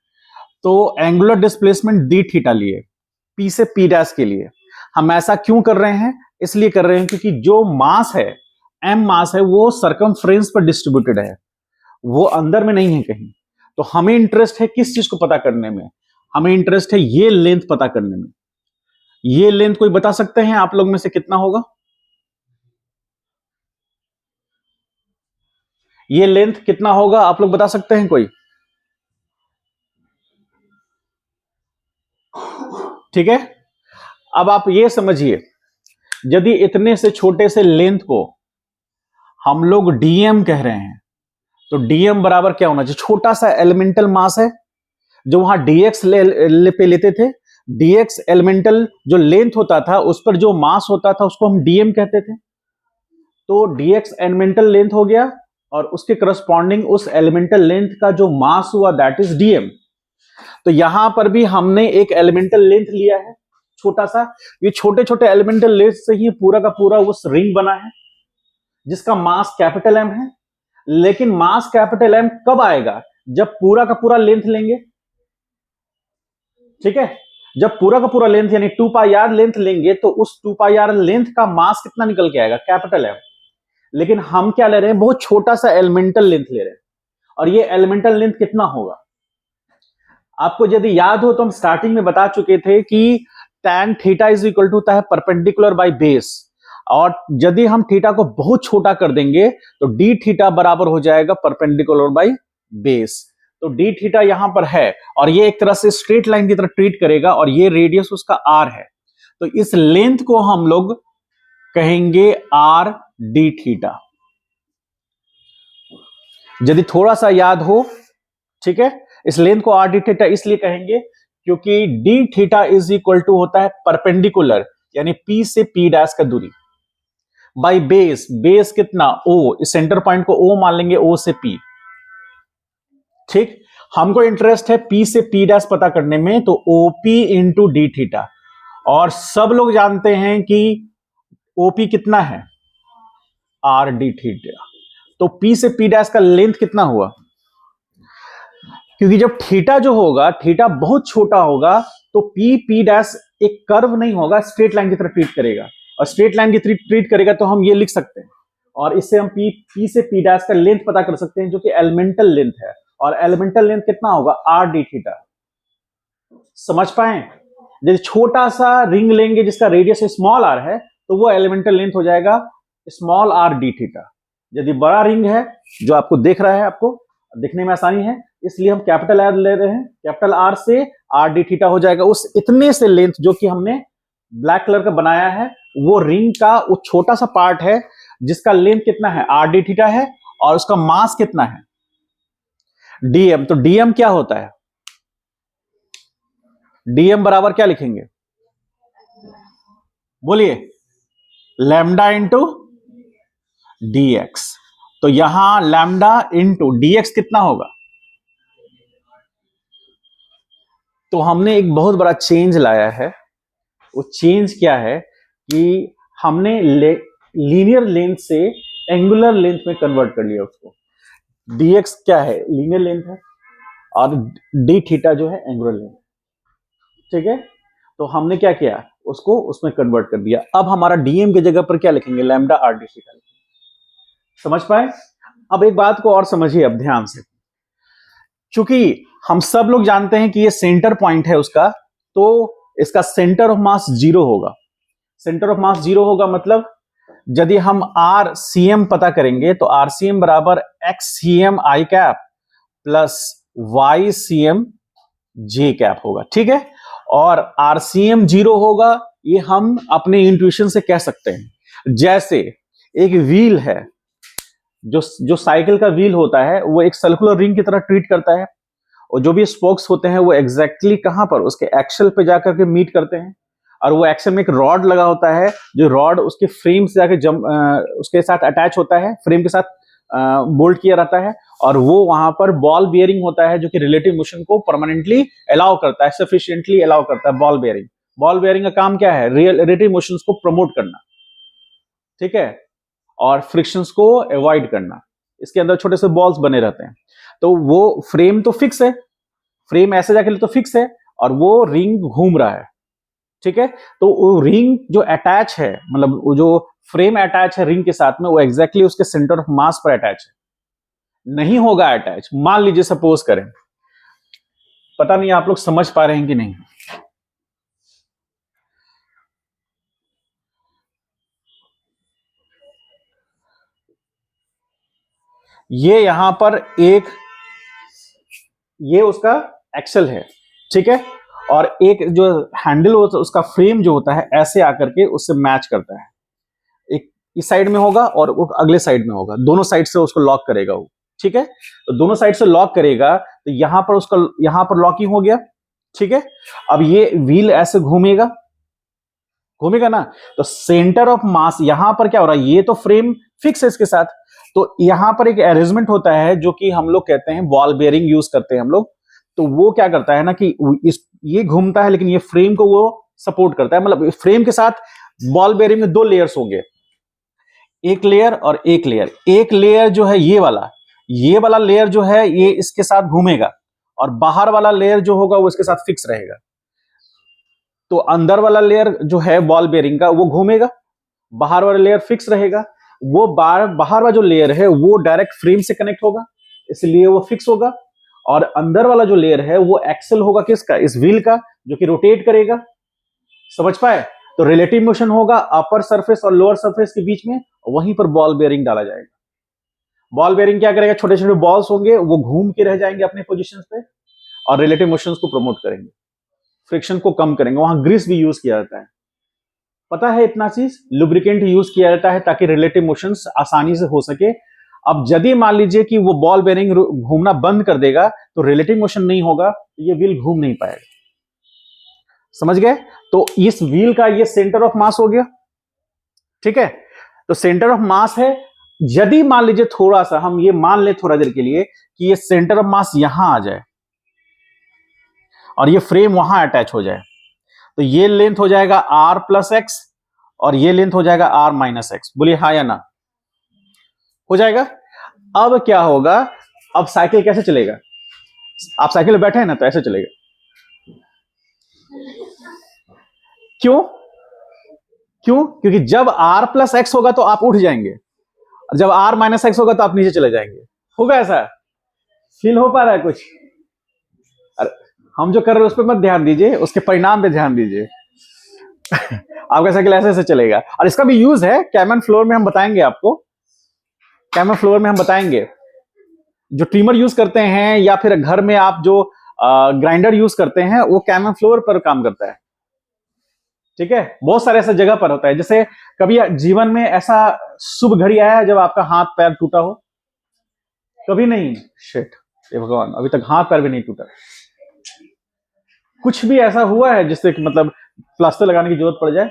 तो एंगुलर डिस्प्लेसमेंट डी थीटा लिए, P से P डैश के लिए। हम ऐसा क्यों कर रहे हैं, इसलिए कर रहे हैं क्योंकि जो मास है, m मास है, वो सरकमफ्रेंस पर डिस्ट्रीब्यूटेड है, वो अंदर में नहीं है कहीं। तो हमें इंटरेस्ट है किस चीज को पता करने में, हमें इंटरेस्ट है ये लेंथ पता करने में। ये लेंथ कोई बता सकते हैं आप लोग में से कितना होगा, ये लेंथ कितना होगा आप लोग बता सकते हैं कोई, ठीक है। अब आप ये समझिए, यदि इतने से छोटे से लेंथ को हम लोग डीएम कह रहे हैं, तो डीएम बराबर क्या होना चाहिए, छोटा सा एलिमेंटल मास है, जो वहां डीएक्स पे लेते थे, डीएक्स एलिमेंटल जो लेंथ होता था उस पर जो मास होता था उसको हम डीएम कहते थे। तो डीएक्स एलिमेंटल लेंथ हो गया और उसके करस्पॉन्डिंग उस एलिमेंटल लेंथ का जो मास हुआ दैट इज डीएम। तो यहां पर भी हमने एक एलिमेंटल लेंथ लिया है छोटा सा, ये छोटे छोटे एलिमेंटल लेंथ से ही पूरा का पूरा उस रिंग बना है जिसका मास कैपिटल एम है। लेकिन मास कैपिटल एम कब आएगा, जब पूरा का पूरा लेंथ लेंगे, ठीक है। जब पूरा का पूरा लेंथ यानी 2πr लेंथ लेंगे तो उस 2πr लेंथ का मास कितना निकल के आएगा, कैपिटल एम। लेकिन हम क्या ले रहे हैं, बहुत छोटा सा एलिमेंटल लेंथ ले रहे हैं, और ये एलिमेंटल लेंथ कितना होगा, आपको यदि याद हो तो हम स्टार्टिंग में बता चुके थे कि tan theta is equal to होता है परपेंडिकुलर बाय बेस, और यदि हम थीटा को बहुत छोटा कर देंगे तो डी थीटा बराबर हो जाएगा परपेंडिकुलर बाय बेस। तो डी थीटा यहां पर है और ये एक तरह से स्ट्रेट लाइन की तरह ट्रीट करेगा, और ये रेडियस उसका आर है। तो इस लेंथ को हम लोग कहेंगे आर डी थीटा, यदि थोड़ा सा याद हो, ठीक है। इस लेंथ को आर डी थीटा इसलिए कहेंगे क्योंकि D theta is equal to होता है परपेंडिकुलर यानी पी से पी डैश का दूरी बाय बेस, बेस कितना ओ, इस सेंटर पॉइंट को ओ मान लेंगे, ओ से पी, ठीक। हमको इंटरेस्ट है पी से पी डैश पता करने में, तो ओपी इंटू डी थीटा, और सब लोग जानते हैं कि ओपी कितना है, आर डी थीटा। तो पी से पी डैश का लेंथ कितना हुआ, क्योंकि जब थीटा जो होगा, थीटा बहुत छोटा होगा, तो पी पी डैश एक कर्व नहीं होगा, स्ट्रेट लाइन की तरह ट्रीट करेगा, और स्ट्रेट लाइन की तरह ट्रीट करेगा तो हम ये लिख सकते हैं, और इससे हम पी से पी डैश का लेंथ पता कर सकते हैं जो कि एलिमेंटल लेंथ है, और एलिमेंटल लेंथ कितना होगा, आर डी थीटा। समझ पाए, यदि छोटा सा रिंग लेंगे जिसका रेडियस स्मॉल आर है तो वो एलिमेंटल लेंथ हो जाएगा स्मॉल आर डी थीटा। यदि बड़ा रिंग है जो आपको देख रहा है, आपको दिखने में आसानी है इसलिए हम कैपिटल आर ले रहे हैं, कैपिटल आर से आर डी थीटा हो जाएगा उस इतने से लेंथ जो कि हमने ब्लैक कलर का बनाया है, वो रिंग का वो छोटा सा पार्ट है जिसका लेंथ कितना है, आर डी थीटा है, और उसका मास कितना है, डीएम। तो डीएम क्या होता है, डीएम बराबर क्या लिखेंगे, बोलिए, लैम्डा इंटू डीएक्स। तो यहां लैम्डा इंटू डीएक्स कितना होगा, तो हमने एक बहुत बड़ा चेंज लाया है। वो चेंज क्या है कि हमने लीनियर लेंथ से एंगुलर लेंथ में कन्वर्ट कर लिया उसको। dx क्या है, लीनियर लेंथ है, और डी थीटा जो है एंगुलर लेंथ, ठीक है। तो हमने क्या किया, उसको उसमें कन्वर्ट कर दिया। अब हमारा डीएम की जगह पर क्या लिखेंगे, लैम्डा आर डी थीटा। समझ पाए। अब एक बात को और समझिए अब ध्यान से, चूंकि हम सब लोग जानते हैं कि ये सेंटर पॉइंट है उसका, तो इसका सेंटर ऑफ मास जीरो होगा। सेंटर ऑफ मास जीरो होगा मतलब यदि हम आर सी एम पता करेंगे तो आर सी एम बराबर X C M I cap plus Y C M J cap होगा, ठीक है। और आरसीएम 0 होगा, ये हम अपने इंट्यूशन से कह सकते हैं। जैसे एक व्हील है, जो साइकिल का व्हील होता है वो एक सर्कुलर रिंग की तरह ट्रीट करता है, और जो भी स्पोक्स होते हैं वो एग्जैक्टली कहां पर, उसके एक्सल पे जाकर के मीट करते हैं। और वो एक्सल में एक रॉड लगा होता है, जो रॉड उसके फ्रेम से जाकर उसके साथ अटैच होता है, फ्रेम के साथ बोल्ट किया रहता है। और वो वहां पर बॉल बियरिंग होता है, जो कि रिलेटिव मोशन को परमानेंटली अलाउ करता है, सफिशिएंटली अलाउ करता है। बॉल बियरिंग, बॉल बियरिंग का काम क्या है? रिलेटिव मोशंस को प्रमोट करना, ठीक है, और फ्रिक्शंस को अवॉइड करना। इसके अंदर छोटे से बॉल्स बने रहते हैं। तो वो फ्रेम तो फिक्स है, फ्रेम ऐसे जाके तो फिक्स है, और वो रिंग घूम रहा है, ठीक है। तो वो रिंग जो अटैच है, मतलब वो जो फ्रेम अटैच है रिंग के साथ में, वो एग्जैक्टली उसके सेंटर ऑफ मास पर अटैच है। नहीं होगा अटैच, मान लीजिए सपोज करें, पता नहीं आप लोग समझ पा रहे हैं कि नहीं। ये यहां पर एक, ये उसका एक्सल है, ठीक है, और एक जो हैंडल होता है उसका फ्रेम जो होता है ऐसे आकर के उससे मैच करता है। एक इस साइड में होगा और वो अगले साइड में होगा, दोनों साइड से उसको लॉक करेगा वो, ठीक है। तो दोनों साइड से लॉक करेगा, तो यहां पर उसका, यहां पर लॉकिंग हो गया, ठीक है। अब ये व्हील ऐसे घूमेगा, घूमेगा ना, तो सेंटर ऑफ मास यहां पर क्या हो रहा है, ये तो फ्रेम फिक्स है इसके साथ, तो यहां पर एक अरेंजमेंट होता है जो कि हम लोग कहते हैं बॉल बेयरिंग यूज करते हैं हम लोग। तो वो क्या करता है ना कि ये घूमता है, लेकिन ये फ्रेम को वो सपोर्ट करता है, मतलब फ्रेम के साथ बॉल बेयरिंग में दो लेयर्स होंगे, एक लेयर और एक लेयर। एक लेयर जो है ये वाला लेयर जो है ये इसके साथ घूमेगा, और बाहर वाला लेयर जो होगा वो इसके साथ फिक्स रहेगा। तो अंदर वाला लेयर जो है बॉल बेयरिंग का वो घूमेगा, बाहर वाला लेयर फिक्स रहेगा। वो बाहर वाला जो लेयर है वो डायरेक्ट फ्रेम से कनेक्ट होगा, इसलिए वो फिक्स होगा। और अंदर वाला जो लेयर है वो एक्सल होगा किसका, इस व्हील का, जो कि रोटेट करेगा। समझ पाए? तो रिलेटिव मोशन होगा अपर सरफेस और लोअर सरफेस के बीच में, वहीं पर बॉल बेयरिंग डाला जाएगा। बॉल बेयरिंग क्या करेगा, छोटे छोटे बॉल्स होंगे वो घूम के रह जाएंगे अपने पोजीशन पे, और रिलेटिव मोशंस को प्रमोट करेंगे, फ्रिक्शन को कम करेंगे। वहां ग्रीस भी यूज किया जाता है, पता है इतना चीज, लुब्रिकेंट यूज किया जाता है ताकि रिलेटिव मोशंस आसानी से हो सके। अब यदि मान लीजिए कि वो बॉल बेयरिंग घूमना बंद कर देगा तो रिलेटिव मोशन नहीं होगा, तो ये व्हील घूम नहीं पाएगा। समझ गए? तो इस व्हील का ये सेंटर ऑफ मास हो गया, ठीक है। तो सेंटर ऑफ मास है, यदि मान लीजिए थोड़ा सा हम ये मान ले थोड़ा देर के लिए कि ये सेंटर ऑफ मास यहां आ जाए और ये फ्रेम वहां अटैच हो जाए, तो ये लेंथ हो जाएगा r प्लस एक्स और ये लेंथ हो जाएगा r माइनस एक्स। बोलिए हाँ या ना? हो जाएगा। अब क्या होगा, अब साइकिल कैसे चलेगा? आप साइकिल में बैठे हैं ना, तो ऐसे चलेगा। क्यों? क्योंकि जब r प्लस एक्स होगा तो आप उठ जाएंगे, और जब r माइनस एक्स होगा तो आप नीचे चले जाएंगे। होगा ऐसा? फील हो पा रहा है कुछ? अरे हम जो कर रहे हैं उस पर मत ध्यान दीजिए, उसके परिणाम पे ध्यान दीजिए। आपका साइकिल ऐसे ऐसे चलेगा। और इसका भी यूज है कैमन फ्लोर में, हम बताएंगे आपको, कैमन फ्लोर में हम बताएंगे। जो ट्रिमर यूज करते हैं या फिर घर में आप जो ग्राइंडर यूज करते हैं, वो कैमन फ्लोर पर काम करता है, ठीक है। बहुत सारे ऐसा जगह पर होता है। जैसे कभी जीवन में ऐसा शुभ घड़ी आया है जब आपका हाथ पैर टूटा हो? कभी नहीं? शिट, ये भगवान, अभी तक हाथ पैर भी नहीं टूटा। कुछ भी ऐसा हुआ है जिससे कि मतलब प्लास्टर लगाने की जरूरत पड़ जाए?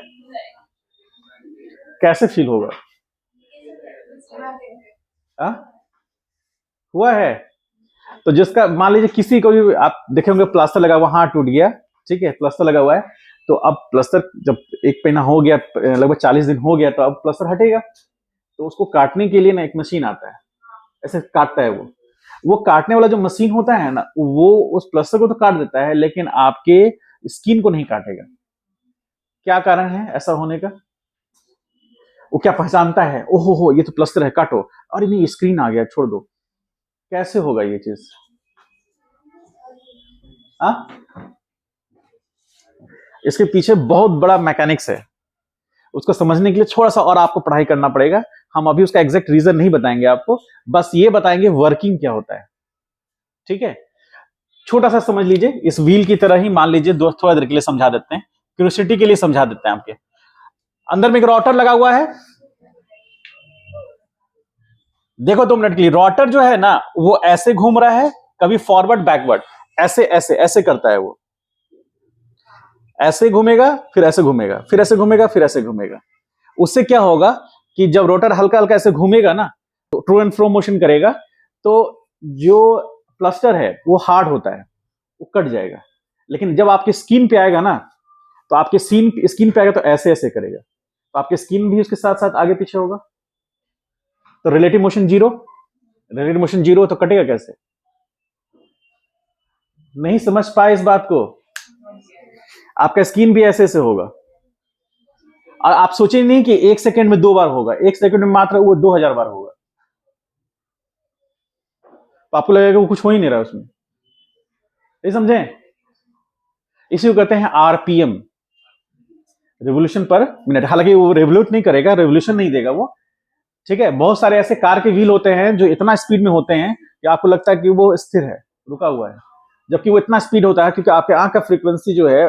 कैसे फील होगा? आ? हुआ है? तो जिसका मान लीजिए किसी को भी आप देखे होंगे प्लास्टर लगा हुआ, हाथ टूट गया, ठीक है, प्लास्टर लगा हुआ है, तो अब प्लास्टर जब एक महीना हो गया, लगभग 40 दिन हो गया, तो अब प्लास्टर हटेगा। तो उसको काटने के लिए ना एक मशीन आता है, ऐसे काटता है वो काटने वाला जो मशीन होता है ना, वो उस प्लास्टर को तो काट देता है, लेकिन आपके स्किन को नहीं काटेगा। क्या कारण है ऐसा होने का? वो क्या पहचानता है, ओहो हो ये तो प्लास्टर है, काटो, अरे नहीं स्क्रीन आ गया, छोड़ दो। कैसे होगा ये चीज? इसके पीछे बहुत बड़ा मैकेनिक्स है, उसको समझने के लिए थोड़ा सा और आपको पढ़ाई करना पड़ेगा। हम अभी उसका एग्जैक्ट रीजन नहीं बताएंगे आपको, बस ये बताएंगे वर्किंग क्या होता है, ठीक है। छोटा सा समझ लीजिए, इस व्हील की तरह ही मान लीजिए, दोस्त थोड़ा देर के लिए समझा देते हैं, क्यूरियोसिटी के लिए समझा देते हैं आपके। अंदर में एक रोटर लगा हुआ है, देखो 2 मिनट के लिए। रोटर जो है ना वो ऐसे घूम रहा है, कभी फॉरवर्ड बैकवर्ड, ऐसे ऐसे ऐसे करता है वो, ऐसे घूमेगा फिर ऐसे घूमेगा, फिर ऐसे घूमेगा फिर ऐसे घूमेगा। उससे क्या होगा कि जब रोटर हल्का हल्का ऐसे घूमेगा ना, तो ट्रू एंड फ्रो मोशन करेगा, तो जो प्लस्टर है वो हार्ड होता है, वो कट जाएगा। लेकिन जब आपके स्किन पे आएगा ना, तो आपके स्किन पे आएगा तो ऐसे ऐसे करेगा, तो आपके स्किन भी उसके साथ साथ आगे पीछे होगा। तो relative motion zero, relative motion zero तो कटेगा कैसे? नहीं समझ पाए इस बात को? आपका स्किन भी ऐसे ऐसे होगा, और आप सोचे नहीं कि 1 सेकंड में 2 बार होगा, 1 सेकंड में मात्र वो 2000 बार होगा, तो आपको लगेगा वो कुछ हो ही नहीं रहा उसमें। ये समझे? इसी को कहते हैं आरपीएम, रिवोल्यूशन पर मिनट। हालांकि वो रिवोल्यूट नहीं करेगा, रिवोल्यूशन नहीं देगा वो, ठीक है। बहुत सारे ऐसे कार के व्हील होते हैं जो इतना स्पीड में होते हैं कि आपको लगता है कि वो स्थिर है, रुका हुआ है, जबकि वो इतना स्पीड होता है क्योंकि आपके आंख का फ्रीक्वेंसी जो है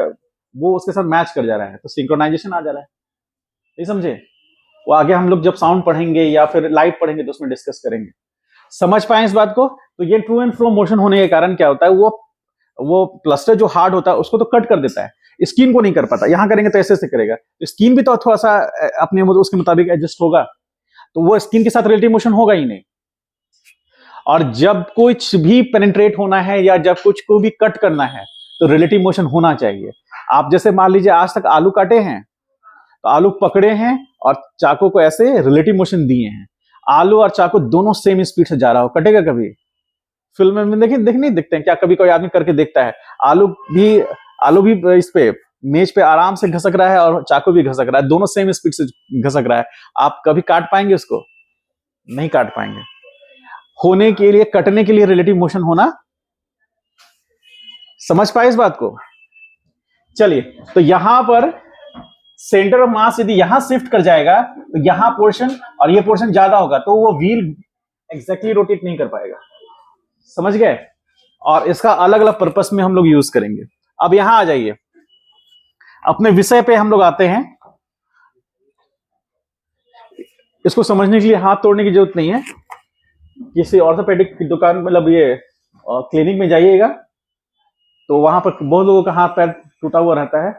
वो उसके साथ मैच कर जा रहा है, तो सिंक्रोनाइजेशन आ जा रहा है। ये समझे? वो आगे हम लोग जब साउंड पढ़ेंगे या फिर लाइट पढ़ेंगे तो उसमें डिस्कस करेंगे। समझ पाए इस बात को? तो ये ट्रू एंड फ्रो मोशन होने के कारण क्या होता है, वो प्लस्टर जो हार्ड होता है उसको तो कट कर देता है, स्किन को नहीं कर पाता। यहां करेंगे तो ऐसे ऐसे करेगा, तो स्किन भी तो थोड़ा सा अपने उसके मुताबिक एडजस्ट होगा, तो वो स्किन के साथ रिलेटिव मोशन होगा ही नहीं। और जब कुछ भी पेनिट्रेट होना है या जब कुछ को भी कट करना है तो रिलेटिव मोशन होना चाहिए। आप जैसे मान लीजिए आज तक आलू काटे हैं, तो आलू पकड़े हैं और चाकू को ऐसे रिलेटिव मोशन दिए हैं, आलू और चाकू दोनों सेम स्पीड से जा रहा हो, कटेगा कभी? फिल्म में नहीं देखते हैं क्या? कभी कोई आदमी करके देखता है, आलू भी इस पे मेज पे आराम से घसक रहा है और चाकू भी घसक रहा है, दोनों सेम स्पीड से घसक रहा है। आप कभी काट पाएंगे उसको? नहीं काट पाएंगे। होने के लिए, कटने के लिए रिलेटिव मोशन होना, समझ पाए इस बात को? चलिए, तो यहां पर सेंटर ऑफ मास यदि यहां शिफ्ट कर जाएगा तो यहां पोर्शन और ये पोर्शन ज्यादा होगा, तो वो व्हील एग्जैक्टली रोटेट नहीं कर पाएगा। समझ गए? और इसका अलग अलग पर्पस में हम लोग यूज करेंगे। अब यहां आ जाइए, अपने विषय पे हम लोग आते हैं। इसको समझने के लिए हाथ तोड़ने की जरूरत नहीं है। किसी ऑर्थोपेडिक की दुकान, मतलब ये क्लिनिक में जाइएगा तो वहां पर बहुत लोगों का हाथ पैर टूटा हुआ रहता है।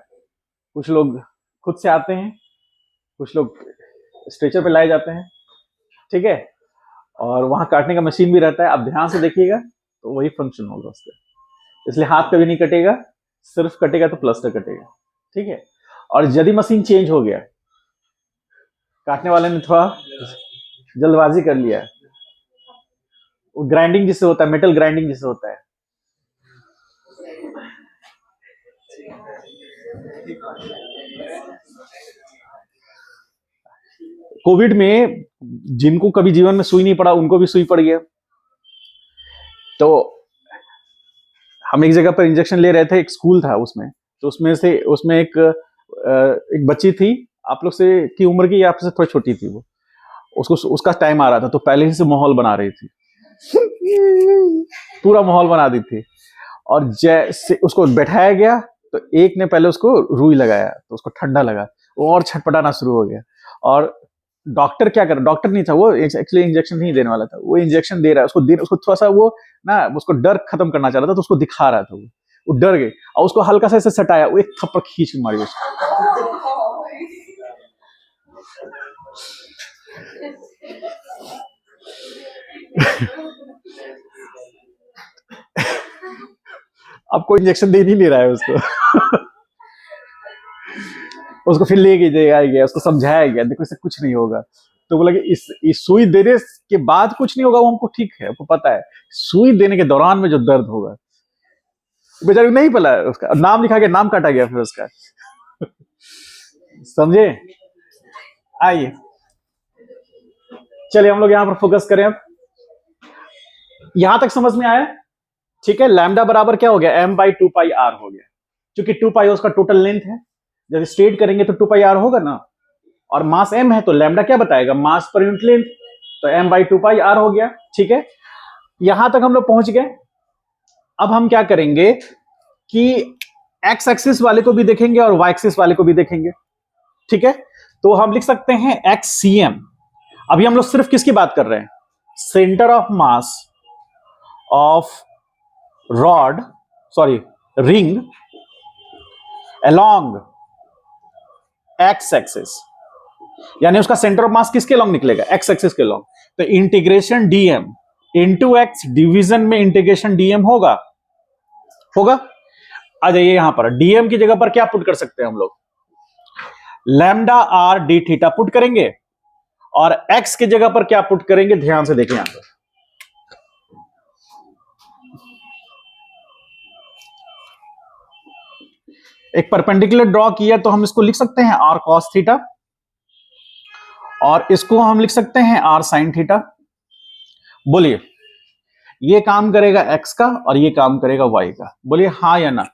कुछ लोग खुद से आते हैं, कुछ लोग स्ट्रेचर पे लाए जाते हैं, ठीक है। और वहां काटने का मशीन भी रहता है, आप ध्यान से देखिएगा तो वही फंक्शन होगा उसका। इसलिए हाथ कभी नहीं कटेगा, सिर्फ कटेगा तो प्लास्टर कटेगा, ठीक है। और यदि मशीन चेंज हो गया, काटने वाले ने थोड़ा जल्दबाजी कर लिया, वो ग्राइंडिंग जिससे होता है, मेटल ग्राइंडिंग जिससे होता है, कोविड में जिनको कभी जीवन में सुई नहीं पड़ा उनको भी सुई पड़ गया। तो हम एक जगह पर इंजेक्शन ले रहे थे, एक स्कूल था उसमें, तो उसमें एक बच्ची थी, आप लोग से की उम्र की, आपसे थोड़ी छोटी थी वो। उसका टाइम आ रहा था, तो पहले ही से माहौल बना रही थी, पूरा माहौल बना दी थी। और जैसे उसको बैठाया गया तो एक ने पहले उसको रुई लगाया, तो उसको ठंडा लगा, वो और छटपटाना शुरू हो गया। और डॉक्टर क्या कर, डॉक्टर नहीं था वो, एक्चुअली इंजेक्शन नहीं देने वाला था, वो इंजेक्शन दे रहा है उसको थोड़ा सा वो ना, उसको डर खत्म करना चाह रहा था, तो उसको दिखा रहा था, वो डर गई और उसको हल्का सा ऐसे सटाया, वो एक थप्पड़ खींच मारी उसको। अब कोई इंजेक्शन दे नहीं ले रहा है उसको। उसको फिर ले गया, उसको समझाया गया, देखो इससे कुछ नहीं होगा। तो बोला कि इस सुई देने के बाद कुछ नहीं होगा, वो हमको ठीक है, हमको पता है, सुई देने के दौरान में जो दर्द होगा, बेचारे नहीं पता, उसका नाम लिखा गया, नाम काटा गया फिर उसका। समझे? आइए, चलिए हम लोग यहां पर फोकस करें। अब यहां तक समझ में आया? ठीक है। लैम्डा बराबर क्या हो गया? m/2πr हो गया, क्योंकि 2π उसका टोटल लेंथ है। जब स्ट्रेट करेंगे तो 2πr होगा ना, और मास m है तो लैम्डा क्या बताएगा? मास पर यूनिट लेंथ, तो m/2πr हो गया। ठीक है, यहां तक हम लोग पहुंच गए। अब हम क्या करेंगे कि एक्स एक्सिस वाले को भी देखेंगे और वाई एक्सिस वाले को भी देखेंगे, ठीक है। तो हम लिख सकते हैं एक्स सी एम। अभी हम लोग सिर्फ किसकी बात कर रहे हैं, centre of mass of rod, sorry ring along x axis, यानी उसका सेंटर ऑफ मास किसके लॉन्ग निकलेगा, एक्स एक्सिस के लॉन्ग। तो integration DM into X, division में इंटीग्रेशन डीएम होगा, होगा। आ जाइए यहां पर, डीएम की जगह पर क्या पुट कर सकते हैं हम लोग, lambda R D theta put करेंगे, और एक्स की जगह पर क्या पुट करेंगे, ध्यान से देखें यहां पर। एक परपेंडिकुलर ड्रॉ किया तो हम इसको लिख सकते हैं आर कॉस थीटा, और इसको हम लिख सकते हैं आर साइन थीटा। बोलिए ये काम करेगा एक्स का और ये काम करेगा वाई का, बोलिए हाँ या ना,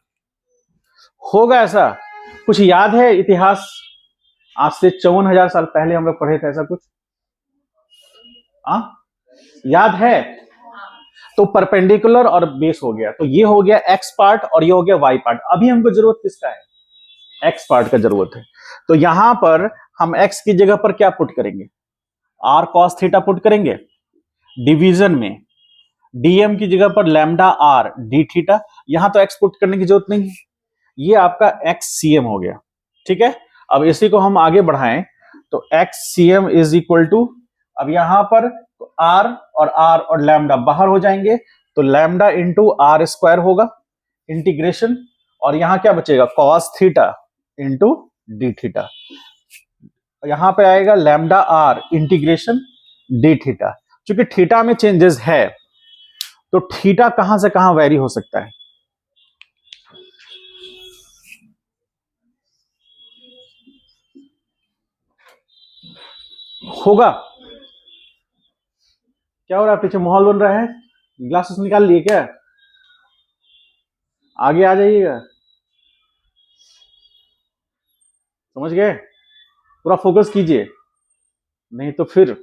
होगा ऐसा? कुछ याद है इतिहास, आज से 54,000 साल पहले हम लोग पढ़े थे ऐसा कुछ, आ? याद है? तो परपेंडिकुलर और बेस हो गया, तो ये हो गया एक्स पार्ट और ये हो गया वाई पार्ट। अभी हमको जरूरत किसका है, एक्स पार्ट का जरूरत है। तो यहां पर हम एक्स की जगह पर क्या पुट करेंगे, आर कॉस थीटा पुट करेंगे, डिवीजन में डीएम की जगह पर लैम्डा आर डी थीटा। यहां तो एक्स पुट करने की जरूरत नहीं है, ये आपका एक्स सी एम हो गया, ठीक है। अब इसी को हम आगे बढ़ाएं तो X C M is equal to, अब यहां पर आर और लैम्डा बाहर हो जाएंगे, तो लैम्डा इंटू आर स्क्वायर होगा इंटीग्रेशन, और यहां क्या बचेगा, cos theta into D theta. यहां पे आएगा lambda R integration D theta. क्योंकि थीटा में चेंजेस है तो थीटा कहां से कहां वेरी हो सकता है, होगा। क्या हो रहा है पीछे, माहौल बन रहा है, ग्लासेस निकाल लिए क्या, आगे आ जाइएगा, समझ गए, पूरा फोकस कीजिए, नहीं तो फिर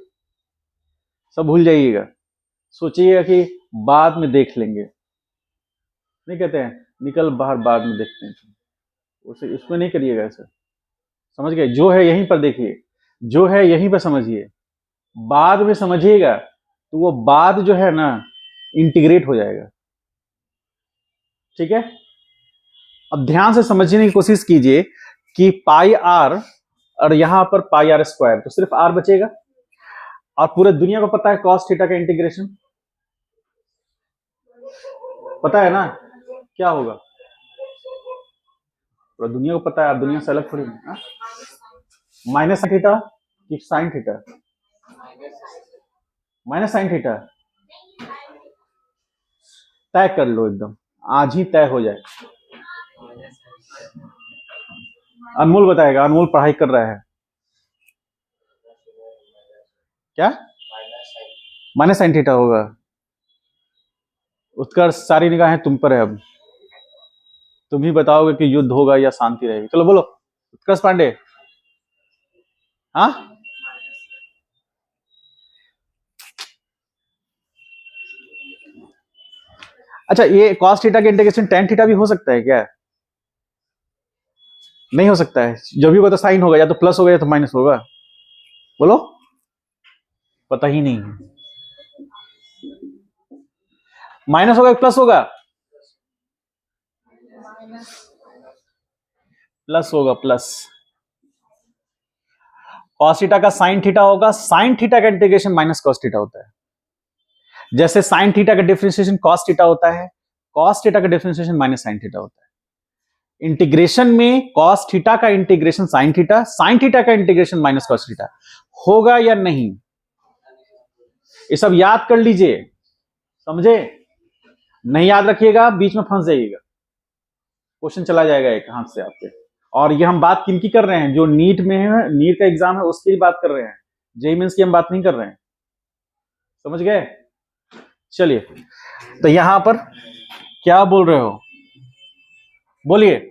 सब भूल जाइएगा, सोचिएगा कि बाद में देख लेंगे, नहीं कहते हैं निकल बाहर बाद में देखते हैं, उसे इसमें नहीं करिएगा ऐसा, समझ गए, जो है यहीं पर देखिए, जो है यहीं पर समझिए, बाद में समझिएगा तो वो बाद जो है ना इंटीग्रेट हो जाएगा, ठीक है। अब ध्यान से समझने की कोशिश कीजिए कि पाई आर और यहां पर पाई आर स्क्वायर, तो सिर्फ आर बचेगा, और पूरे दुनिया को पता है कॉस थीटा का इंटीग्रेशन पता है ना, क्या होगा, पूरा दुनिया को पता है, आप दुनिया से अलग थोड़ी ना, माइनस थीटा कि sine theta, minus sine theta, तय कर लो एकदम, आज ही तय हो जाए। अनमोल बताएगा, अनमोल पढ़ाई कर रहा है, क्या माइनस साइन थीटा होगा, उत्कर्ष सारी निगाहें तुम पर है, अब तुम ही बताओगे कि युद्ध होगा या शांति रहेगी, चलो बोलो उत्कर्ष पांडे, हाँ अच्छा, ये कॉस थीटा के इंटीग्रेशन टेन थीटा भी हो सकता है क्या, नहीं हो सकता है, जो भी होगा तो साइन होगा, या तो प्लस होगा या तो माइनस होगा, बोलो, पता ही नहीं है, माइनस होगा प्लस होगा, प्लस होगा, प्लस। कॉस थीटा का साइन थीटा होगा, साइन थीटा का इंटीग्रेशन माइनस कॉस थीटा होता है, जैसे साइन थीटा का डिफरेंशिएशन कॉस थीटा होता है, कॉस थीटा का डिफरेंशिएशन माइनस साइन थीटा होता है। इंटीग्रेशन में कॉस थीटा का इंटीग्रेशन साइन थीटा का इंटीग्रेशन माइनस कॉस थीटा होगा या नहीं, ये सब याद कर लीजिए, समझे, नहीं याद रखिएगा बीच में फंस जाइएगा, क्वेश्चन चला जाएगा एक हाथ से आपके। और ये हम बात किनकी कर रहे हैं, जो नीट में है, नीट का एग्जाम है उसकी बात कर रहे हैं, जेईई मेंस की हम बात नहीं कर रहे हैं, समझ गए। चलिए, तो यहां पर क्या बोल रहे हो, बोलिए,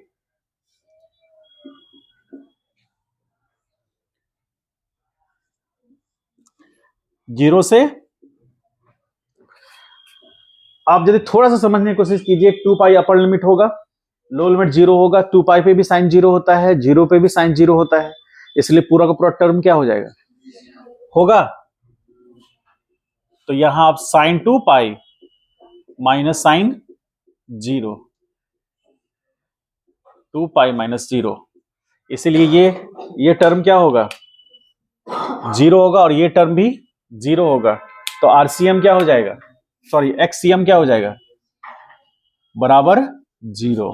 जीरो से आप यदि थोड़ा सा समझने की कोशिश कीजिए, 2 पाई अपर लिमिट होगा, लो लिमिट 0 होगा, 2 पाई पे भी साइन 0 होता है, 0 पे भी साइन 0 होता है, इसलिए पूरा का पूरा टर्म क्या हो जाएगा, होगा। तो यहां आप sine 2 pi minus sine 0, 2 pi minus 0, इसीलिए ये टर्म क्या होगा, 0 होगा, और ये टर्म भी 0 होगा। तो आरसीएम क्या हो जाएगा, सॉरी एक्ससीएम क्या हो जाएगा, बराबर 0।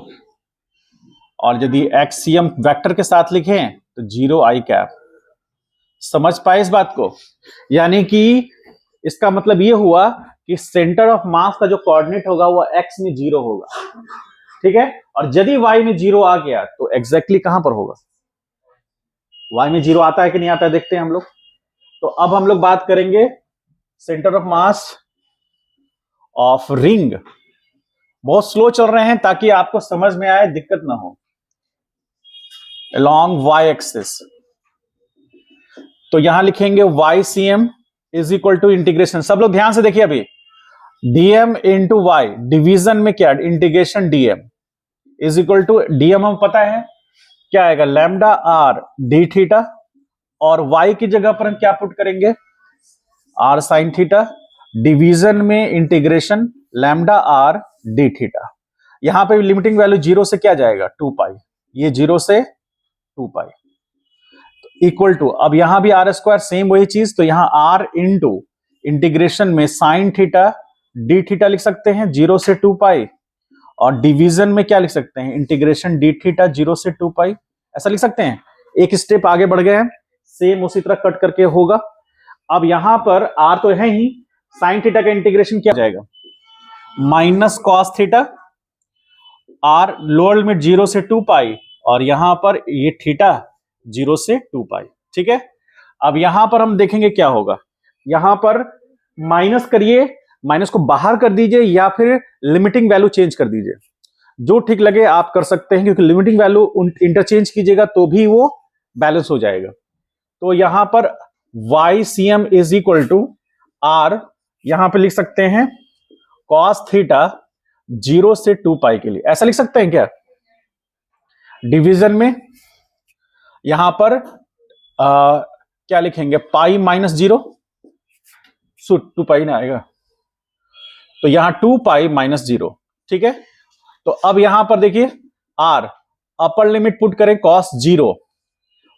और यदि एक्ससीएम वेक्टर के साथ लिखें तो 0 आई कैप। समझ पाए इस बात को? यानी कि इसका मतलब ये हुआ कि सेंटर ऑफ मास का जो कोऑर्डिनेट होगा वो एक्स में 0 होगा, ठीक है। और यदि वाई में 0 आ गया तो एग्जैक्टली कहां पर होगा, वाई में 0 आता है कि नहीं आता है, देखते हैं हम लोग। तो अब हम लोग बात करेंगे centre of mass of ring. बहुत स्लो चल रहे हैं ताकि आपको समझ में आए, दिक्कत ना हो। along y एक्सिस, तो यहां लिखेंगे YCM is equal to integration, सब लोग ध्यान से देखिए अभी, dm इंटू वाई, डिवीजन में क्या, integration dm is equal to, dm हमें पता है क्या आएगा, लैम्डा आर डी थीटा, और y की जगह पर हम क्या पुट करेंगे, r साइन थीटा, डिवीजन में integration lambda R D theta. यहां पे लिमिटिंग वैल्यू 0 से क्या जाएगा, 2 पाई, ये 0 से 2 पाई इक्वल टू, अब यहां भी आर स्क्वायर सेम वही चीज, तो यहां आर इंटू इंटीग्रेशन में साइन थीटा डी थीटा लिख सकते हैं 0 से 2 पाई, और डिवीजन में क्या लिख सकते हैं, इंटीग्रेशन डी थीटा 0 से 2 पाई, ऐसा लिख सकते हैं। एक स्टेप आगे बढ़ गए हैं, सेम उसी तरह कट करके होगा। अब यहां पर आर तो है ही, साइन थीटा का इंटीग्रेशन क्या हो जाएगा, minus cos theta, R lower limit 0 से 2 पाई, और यहां पर ये थीटा 0 से 2 पाई, ठीक है। अब यहां पर हम देखेंगे क्या होगा, यहां पर माइनस करिए, माइनस को बाहर कर दीजिए, या फिर लिमिटिंग वैल्यू चेंज कर दीजिए, जो ठीक लगे आप कर सकते हैं, क्योंकि लिमिटिंग वैल्यू इंटरचेंज कीजिएगा तो भी वो बैलेंस हो जाएगा। तो यहां पर YCM is equal to R, यहां पे लिख सकते हैं कॉस थीटा 0 से 2 पाई के लिए, ऐसा लिख सकते हैं क्या। डिवीजन में यहां पर क्या लिखेंगे, पाई माइनस 0, 2 पाई ना आएगा, तो यहां 2 पाई माइनस 0, ठीक है। तो अब यहां पर देखिए आर, अपर लिमिट पुट करें कॉस 0,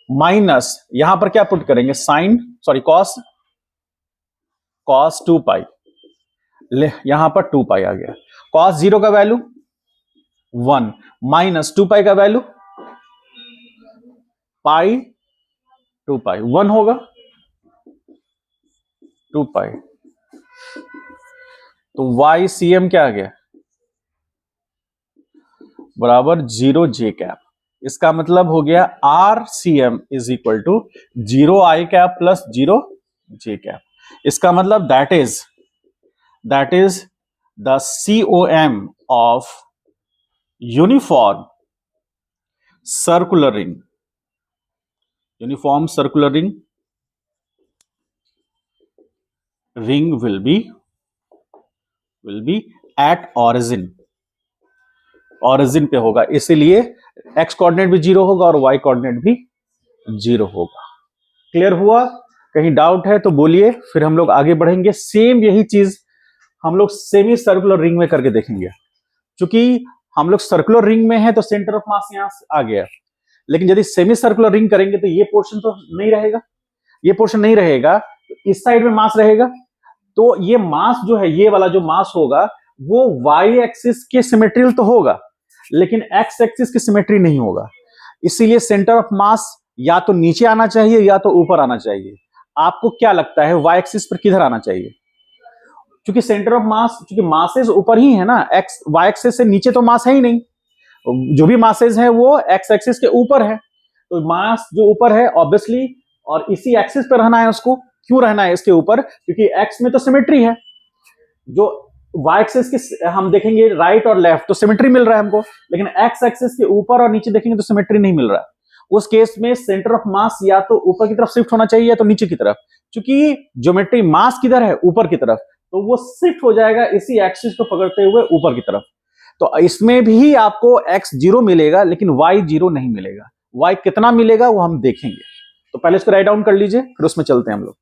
माइनस यहां पर क्या पुट करेंगे, साइन, सॉरी कॉस 2 पाई, यहां पर 2 पाई आ गया, कॉस 0 का वैल्यू 1, माइनस 2 पाई का वैल्यू पाई 2 पाई, 1 होगा 2 पाई, तो YCM क्या आ गया, बराबर 0 जे कैप। इसका मतलब हो गया RCM is equal to 0 I cap plus 0 J cap. इसका मतलब that is the COM of uniform circular ring, uniform circular ring will be at origin पे होगा, इसीलिए x कोऑर्डिनेट भी 0 होगा और y कोऑर्डिनेट भी 0 होगा। क्लियर हुआ? कहीं डाउट है तो बोलिए, फिर हम लोग आगे बढ़ेंगे। सेम यही चीज हम लोग सेमी सर्कुलर रिंग में करके देखेंगे। क्योंकि हम लोग सर्कुलर रिंग में है तो सेंटर ऑफ मास यहां आ गया, लेकिन यदि सेमी सर्कुलर रिंग करेंगे तो ये पोर्शन तो नहीं रहेगा, ये पोर्शन नहीं रहेगा, इस साइड में मास रहेगा। तो ये मास जो है, ये वाला जो मास होगा वो y एक्सिस के सिमेट्रियल तो होगा, लेकिन x एक्सिस की सिमेट्री नहीं होगा। इसीलिए सेंटर ऑफ मास या तो नीचे आना चाहिए या तो ऊपर आना चाहिए। आपको क्या लगता है y एक्सिस पर किधर आना चाहिए? क्योंकि सेंटर ऑफ मास, क्योंकि मासेस ऊपर ही है ना, x y एक्सिस से नीचे तो मास है ही नहीं, जो भी मासेस है वो x एक्सिस के ऊपर है। तो मास जो ऊपर है ऑब्वियसली, और इसी एक्सिस पर रहना है उसको। क्यों रहना है इसके ऊपर? क्योंकि x में तो सिमेट्री है, जो y एक्सिस के हम देखेंगे राइट और लेफ्ट तो सिमेट्री मिल रहा है हमको, लेकिन x एक्सिस के ऊपर और नीचे देखेंगे तो सिमेट्री नहीं मिल रहा है। उस केस में सेंटर ऑफ मास या तो ऊपर की तरफ शिफ्ट होना चाहिए या तो नीचे की तरफ। क्योंकि ज्योमेट्री मास किधर है? ऊपर की तरफ। तो वो शिफ्ट हो जाएगा इसी एक्सिस को पकड़ते हुए ऊपर की तरफ। तो इसमें भी आपको x 0 मिलेगा लेकिन y 0 नहीं मिलेगा। y कितना मिलेगा वो हम देखेंगे। तो पहले इसको राइट डाउन कर लीजिए, फिर उसमें चलते हैं हम लोग।